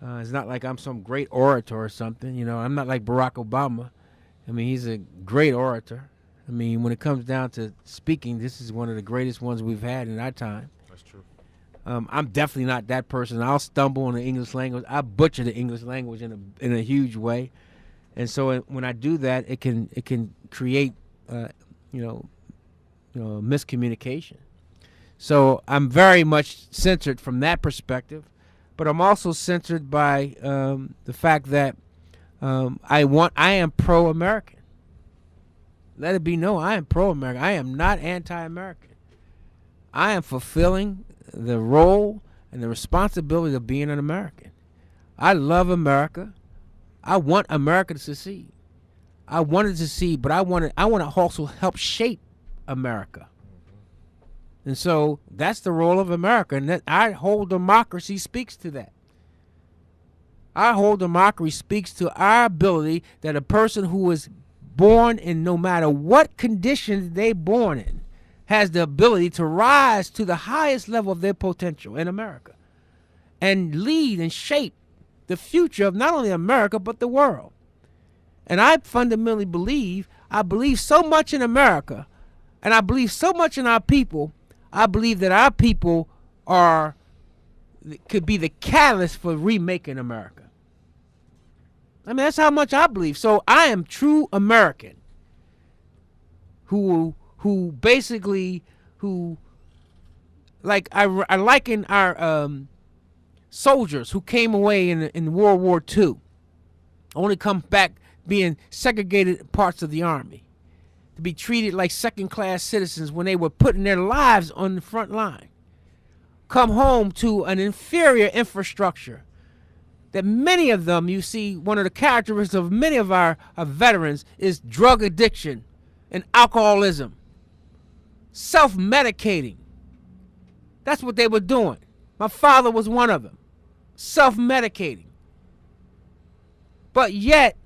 It's not like I'm some great orator or something. You know, I'm not like Barack Obama. I mean, he's a great orator. I mean, when it comes down to speaking, this is one of the greatest ones we've had in our time. That's true. I'm definitely not that person. I'll stumble in the English language. I butcher the English language in a huge way, and so when I do that, it can create miscommunication. So I'm very much centered from that perspective, but I'm also centered by the fact that I am pro-American. Let it be known, I am pro-American. I am not anti-American. I am fulfilling the role and the responsibility of being an American. I love America. I want America to succeed. I want it to succeed, but I want to also help shape America. And so that's the role of America, and that I hold democracy speaks to that. Our whole democracy speaks to our ability that a person who is born in no matter what conditions they're born in has the ability to rise to the highest level of their potential in America and lead and shape the future of not only America but the world. And I fundamentally believe so much in America, and I believe so much in our people. I believe that our people could be the catalyst for remaking America. I mean, that's how much I believe. So I am true American who like I liken our soldiers who came away in World War II, only come back being segregated parts of the army, to be treated like second-class citizens when they were putting their lives on the front line, come home to an inferior infrastructure. That many of them, you see, one of the characteristics of many of our veterans is drug addiction and alcoholism, self-medicating. That's what they were doing. My father was one of them, self-medicating. But yet,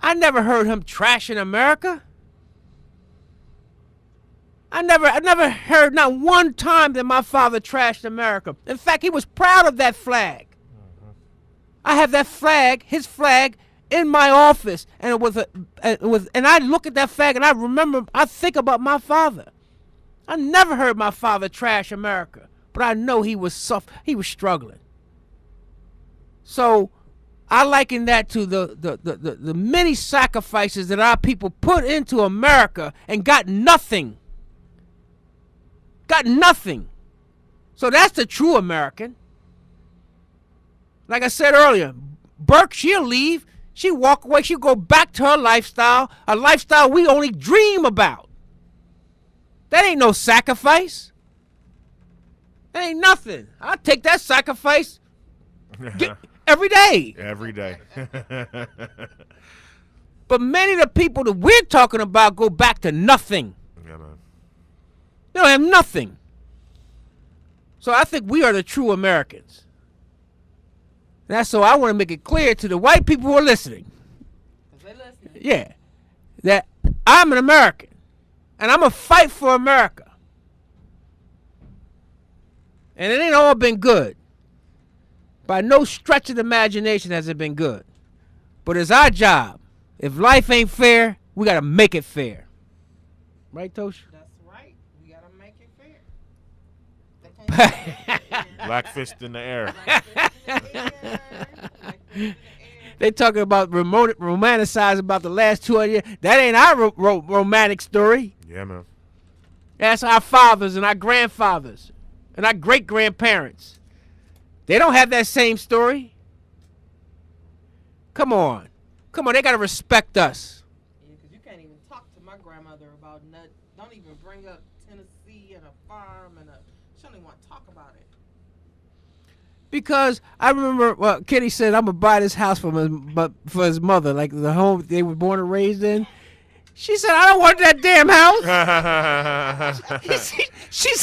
I never heard him trashing America. I never heard not one time that my father trashed America. In fact, he was proud of that flag. I have that flag, his flag, in my office, and and I look at that flag and I think about my father. I never heard my father trash America, but I know he was struggling. So I liken that to the many sacrifices that our people put into America and got nothing. Got nothing. So that's the true American. Like I said earlier, Burke, she'll leave. She'll walk away. She'll go back to her lifestyle, a lifestyle we only dream about. That ain't no sacrifice. That ain't nothing. I'll take that sacrifice every day. Every day. But many of the people that we're talking about go back to nothing. Yeah, man. They don't have nothing. So I think we are the true Americans. That's so I want to make it clear to the white people who are listening. Yeah, that I'm an American, and I'm going to fight for America. And it ain't all been good. By no stretch of the imagination has it been good. But it's our job. If life ain't fair, we got to make it fair. Right, Tosh? That's right. We got to make it fair. Black fist in the air. They talking about romanticizing about the last 200 years. That ain't our romantic story. Yeah, man. That's our fathers and our grandfathers and our great-grandparents. They don't have that same story. Come on. They got to respect us. Yeah, because you can't even talk to my grandmother about nothing. Don't even bring up Tennessee and a farm she don't even want to talk about it. Because I remember Kenny said, I'm going to buy this house for his mother, like the home they were born and raised in. She said, I don't want that damn house. He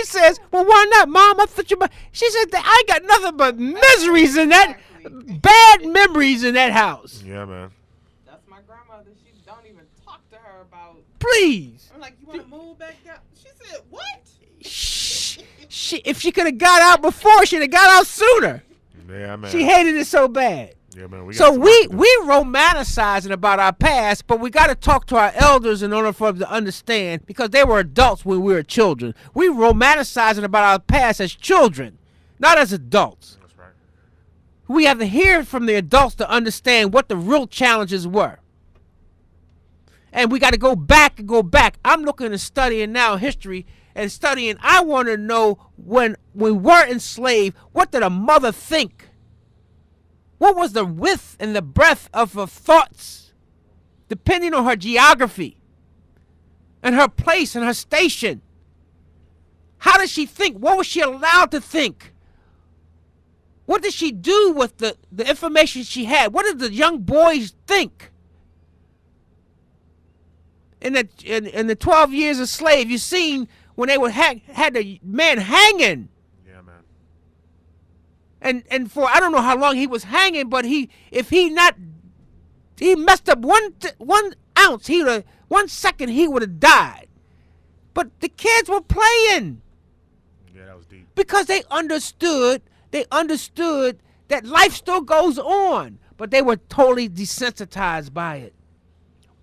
says, well, why not, Mom? I thought you. She said, I got nothing but miseries in that, bad memories in that house. Yeah, man. That's my grandmother. She don't even talk to her about. Please. I'm like, you want to move back down? She said, what? If she could have got out before, she'd have got out sooner. Yeah, man. She hated it so bad. Yeah, man. We romanticizing about our past, but we got to talk to our elders in order for them to understand, because they were adults when we were children. We romanticizing about our past as children, not as adults. That's right. We have to hear from the adults to understand what the real challenges were. And we got to go back and go back. I'm looking at studying now history and studying. I want to know when we were enslaved, what did a mother think? What was the width and the breadth of her thoughts, depending on her geography and her place and her station? How did she think? What was she allowed to think? What did she do with the information she had? What did the young boys think? In the 12 years a slave, you seen when they would had the man hanging. Yeah, man. And for I don't know how long he was hanging, but he messed up one ounce, 1 second he would have died. But the kids were playing. Yeah, that was deep. Because they understood that life still goes on, but they were totally desensitized by it.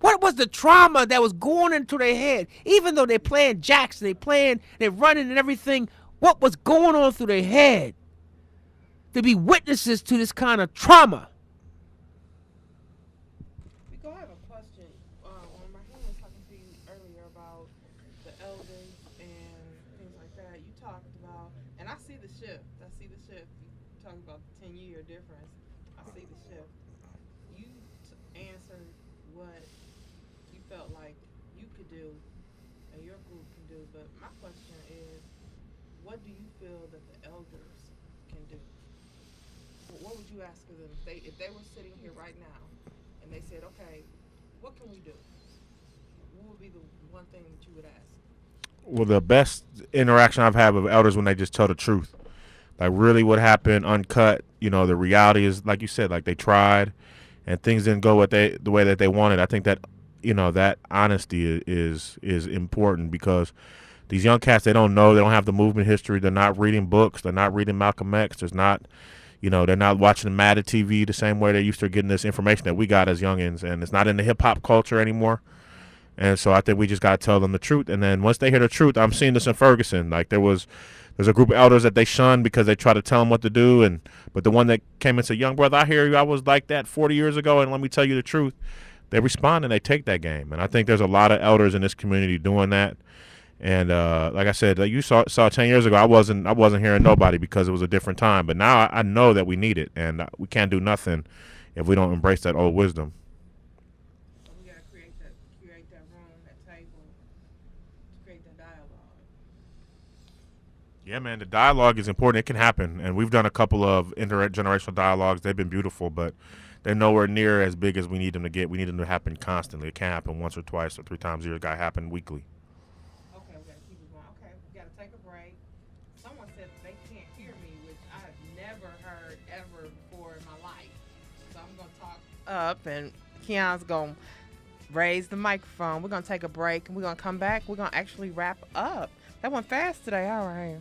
What was the trauma that was going into their head? Even though they're playing jacks, they're running and everything, what was going on through their head? To be witnesses to this kind of trauma. Biko, I have a question. When Rahim was talking to you earlier about the elders and things like that, you talked about, and I see the shift. You talked about the 10-year difference. I see the shift. You answered what you felt like you could do and your group can do, but my question is, what do you feel that the elders can do? What would you ask of them if they were sitting here right now and they said, okay, what can we do? What would be the one thing that you would ask? Well, the best interaction I've had with elders when they just tell the truth, like really what happened, uncut. You know, the reality is, like you said, like they tried, and things didn't go the way that they wanted. I think that, you know, that honesty is important, because these young cats, they don't know, they don't have the movement history. They're not reading books. They're not reading Malcolm X. There's not. You know, they're not watching Madden TV the same way they used to getting this information that we got as youngins, and it's not in the hip-hop culture anymore. And so I think we just got to tell them the truth. And then once they hear the truth, I'm seeing this in Ferguson. Like there's a group of elders that they shunned because they try to tell them what to do. But the one that came and said, young brother, I hear you. I was like that 40 years ago, and let me tell you the truth. They respond and they take that game. And I think there's a lot of elders in this community doing that. And like I said, like you saw 10 years ago, I wasn't hearing nobody because it was a different time. But now I know that we need it, and we can't do nothing if we don't embrace that old wisdom. So we gotta create that room, that table, to create that dialogue. Yeah, man, the dialogue is important. It can happen, and we've done a couple of intergenerational dialogues. They've been beautiful, but they're nowhere near as big as we need them to get. We need them to happen constantly. It can't happen once or twice or 3 times a year. It got to happen weekly. Up, and Keon's gonna raise the microphone. We're gonna take a break, and we're gonna come back. We're gonna actually wrap up. That went fast today, all right.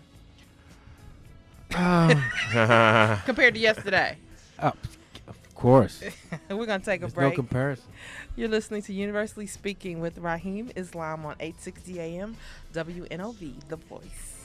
Compared to yesterday. Of course. We're gonna take a There's break. No comparison. You're listening to Universally Speaking with Rahim Islam on 860 AM WNOV, The Voice.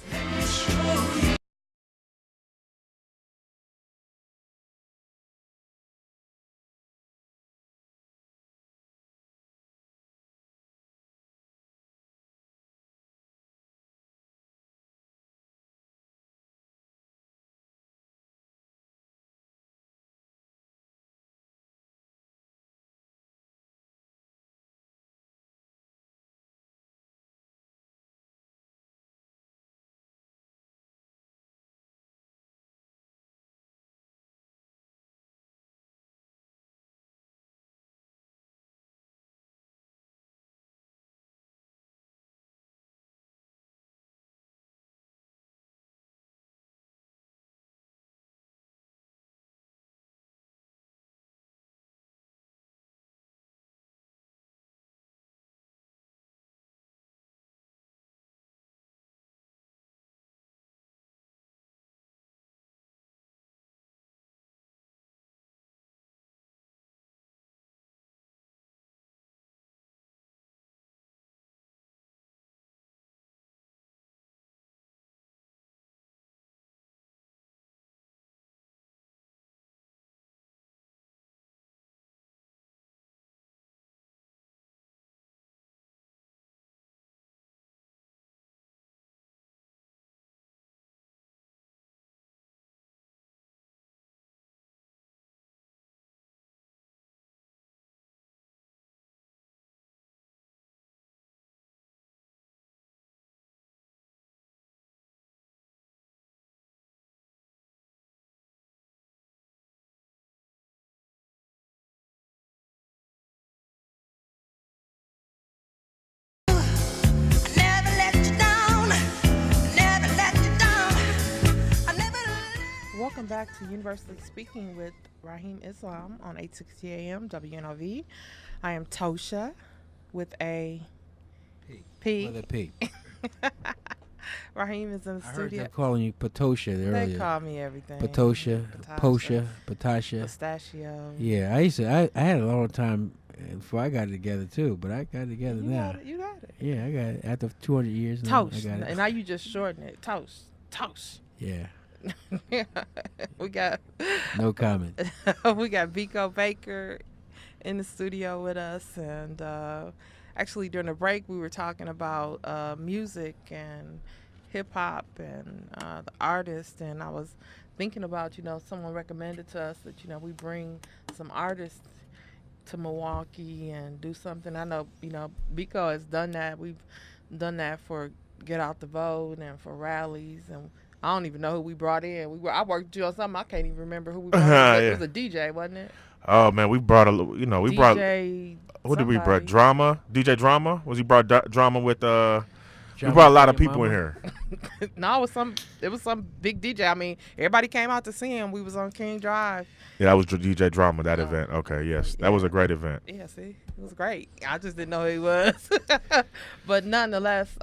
welcome back to Universally Speaking with Rahim Islam on 860 AM WNOV. I am Tosha with a P. With a P. Raheem is in the I heard studio. them calling you Patosha earlier. They call me everything. Patosha, Posha, Patasha. Pistachio. Yeah, I had a long time before I got it together too, but I got it together now. You got it. Yeah, I got it after 200 years. Now, Toast. I got it. And now you just shorten it. Toast. Yeah, We got no comment. we got Biko Baker in the studio with us, and actually during the break we were talking about music and hip hop and the artists, and I was thinking about, someone recommended to us that we bring some artists to Milwaukee and do something. I know Biko has done that. We've done that for Get Out the Vote and for rallies, and I don't even know who we brought in. I worked with you on something. I can't even remember who we brought in. Yeah. It was a DJ, wasn't it? Oh man, we brought DJ who did we bring? somebody. Drama, DJ Drama. Was he brought Drama with? We Drama brought a lot of for your people in mama? here. No, it was some big DJ. I mean, everybody came out to see him. We was on King Drive. Yeah, that was DJ Drama. That event. Okay, yes, that was a great event. Yeah, see, it was great. I just didn't know who he was. But nonetheless,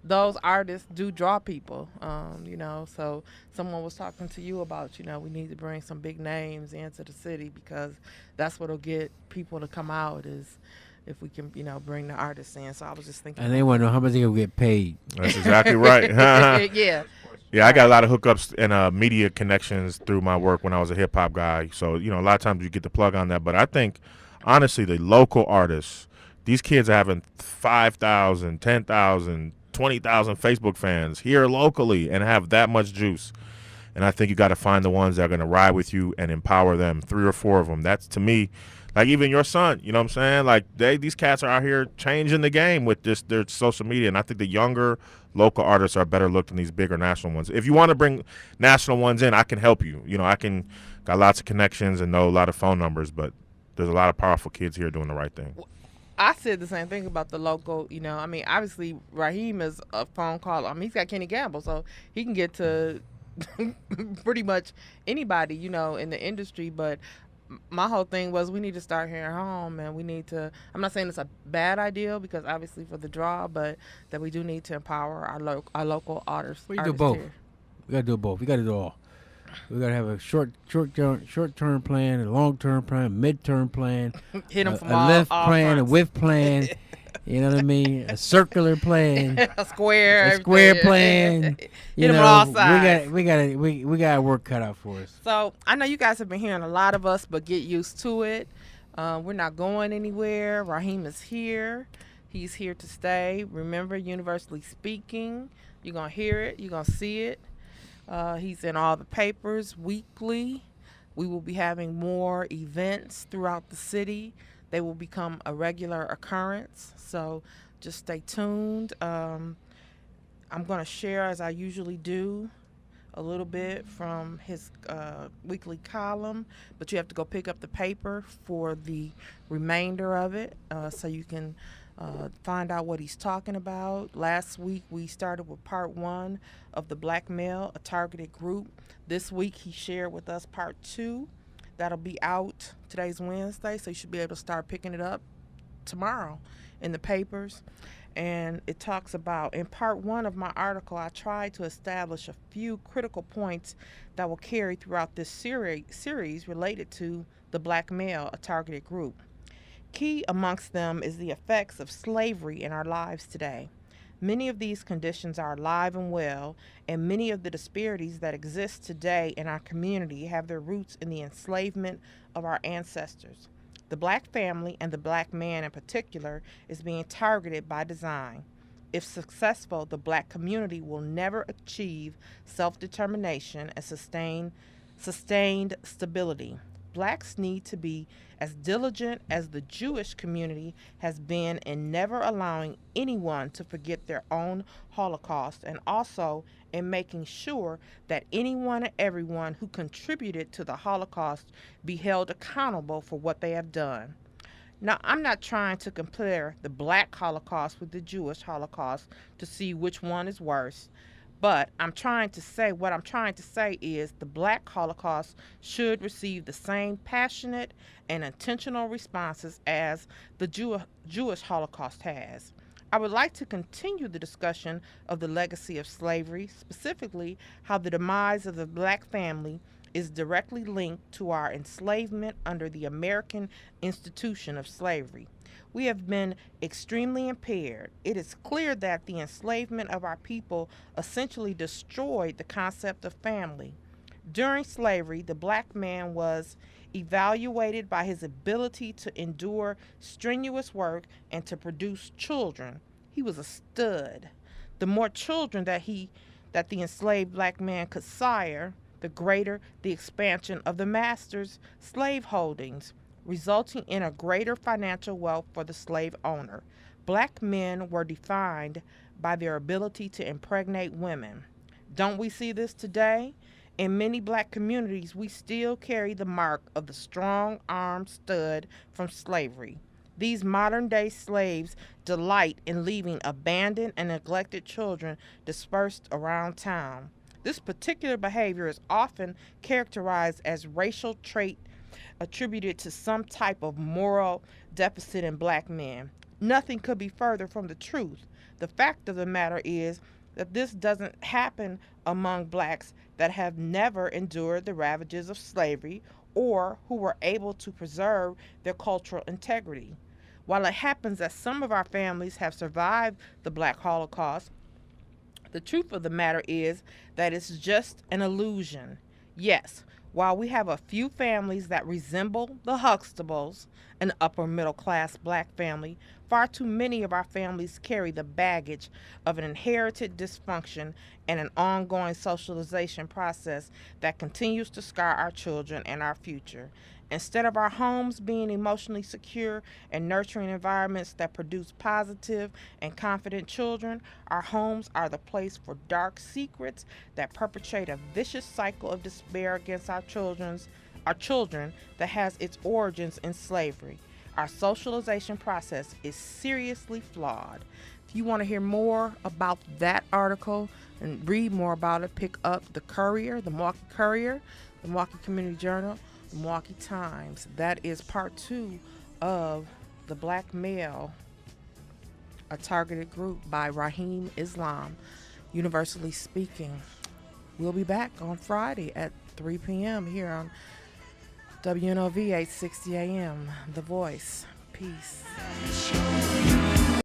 those artists do draw people, so someone was talking to you about, we need to bring some big names into the city, because that's what'll get people to come out, is if we can, bring the artists in. So I was just thinking. And they want to know how much they gonna get paid. That's exactly right. Yeah. Yeah, I got a lot of hookups and media connections through my work when I was a hip hop guy. So, a lot of times you get the plug on that. But I think, honestly, the local artists, these kids are having 5,000, 10,000, 20,000 Facebook fans here locally and have that much juice. And I think you got to find the ones that are going to ride with you and empower them, 3 or 4 of them. That's, to me, like even your son, you know what I'm saying? Like these cats are out here changing the game with their social media. And I think the younger local artists are better looked than these bigger national ones. If you want to bring national ones in, I can help you. Got lots of connections and know a lot of phone numbers, but there's a lot of powerful kids here doing the right thing. I said the same thing about the local, obviously Raheem is a phone call. He's got Kenny Gamble, so he can get to pretty much anybody, in the industry. But my whole thing was we need to start here at home, and we need to, I'm not saying it's a bad idea, because obviously for the draw, but that we do need to empower our local artists. We do both. Here. We gotta do both. We gotta do it all. We gotta have a short-term plan, a long-term plan, mid-term plan, Hit them from a all left all plan, a fronts. width plan. You know what I mean? A circular plan, A square. a square everything. plan. Hit You them know, on all sides. we got work cut out for us. So I know you guys have been hearing a lot of us, but get used to it. We're not going anywhere. Raheem is here. He's here to stay. Remember, Universally Speaking, you're going to hear it. You're going to see it. He's in all the papers weekly. We will be having more events throughout the city. They will become a regular occurrence. So just stay tuned. I'm going to share, as I usually do, a little bit from his weekly column, but you have to go pick up the paper for the remainder of it, so you can find out what he's talking about. Last week we started with part 1 of the Black Male, a Targeted Group. This week he shared with us part 2. That'll be out. Today's Wednesday, so you should be able to start picking it up tomorrow in the papers. And it talks about, in part 1 of my article, I tried to establish a few critical points that will carry throughout this series related to the black male, a targeted group. Key amongst them is the effects of slavery in our lives today. Many of these conditions are alive and well, and many of the disparities that exist today in our community have their roots in the enslavement of our ancestors. The black family, and the black man in particular, is being targeted by design. If successful, the black community will never achieve self-determination and sustained stability. Blacks need to be as diligent as the Jewish community has been in never allowing anyone to forget their own Holocaust, and also in making sure that anyone and everyone who contributed to the Holocaust be held accountable for what they have done. Now, I'm not trying to compare the black Holocaust with the Jewish Holocaust to see which one is worse, But what I'm trying to say is the Black Holocaust should receive the same passionate and intentional responses as the Jewish Holocaust has. I would like to continue the discussion of the legacy of slavery, specifically how the demise of the black family is directly linked to our enslavement under the American institution of slavery. We have been extremely impaired. It is clear that the enslavement of our people essentially destroyed the concept of family. During slavery, the black man was evaluated by his ability to endure strenuous work and to produce children. He was a stud. The more children that the enslaved black man could sire, the greater the expansion of the master's slave holdings, resulting in a greater financial wealth for the slave owner. Black men were defined by their ability to impregnate women. Don't we see this today? In many black communities, we still carry the mark of the strong-armed stud from slavery. These modern-day slaves delight in leaving abandoned and neglected children dispersed around town. This particular behavior is often characterized as racial trait attributed to some type of moral deficit in black men. Nothing could be further from the truth. The fact of the matter is that this doesn't happen among blacks that have never endured the ravages of slavery or who were able to preserve their cultural integrity. While it happens that some of our families have survived the Black Holocaust, the truth of the matter is that it's just an illusion. Yes, while we have a few families that resemble the Huxtables, an upper middle class black family, far too many of our families carry the baggage of an inherited dysfunction and an ongoing socialization process that continues to scar our children and our future. Instead of our homes being emotionally secure and nurturing environments that produce positive and confident children, our homes are the place for dark secrets that perpetrate a vicious cycle of despair against our children that has its origins in slavery. Our socialization process is seriously flawed. If you want to hear more about that article and read more about it, pick up the Milwaukee Courier, the Milwaukee Community Journal, the Milwaukee Times. That is part 2 of The Black Male, a targeted group by Rahim Islam, universally speaking. We'll be back on Friday at 3 p.m. here on WNOV 860 AM, The Voice. Peace.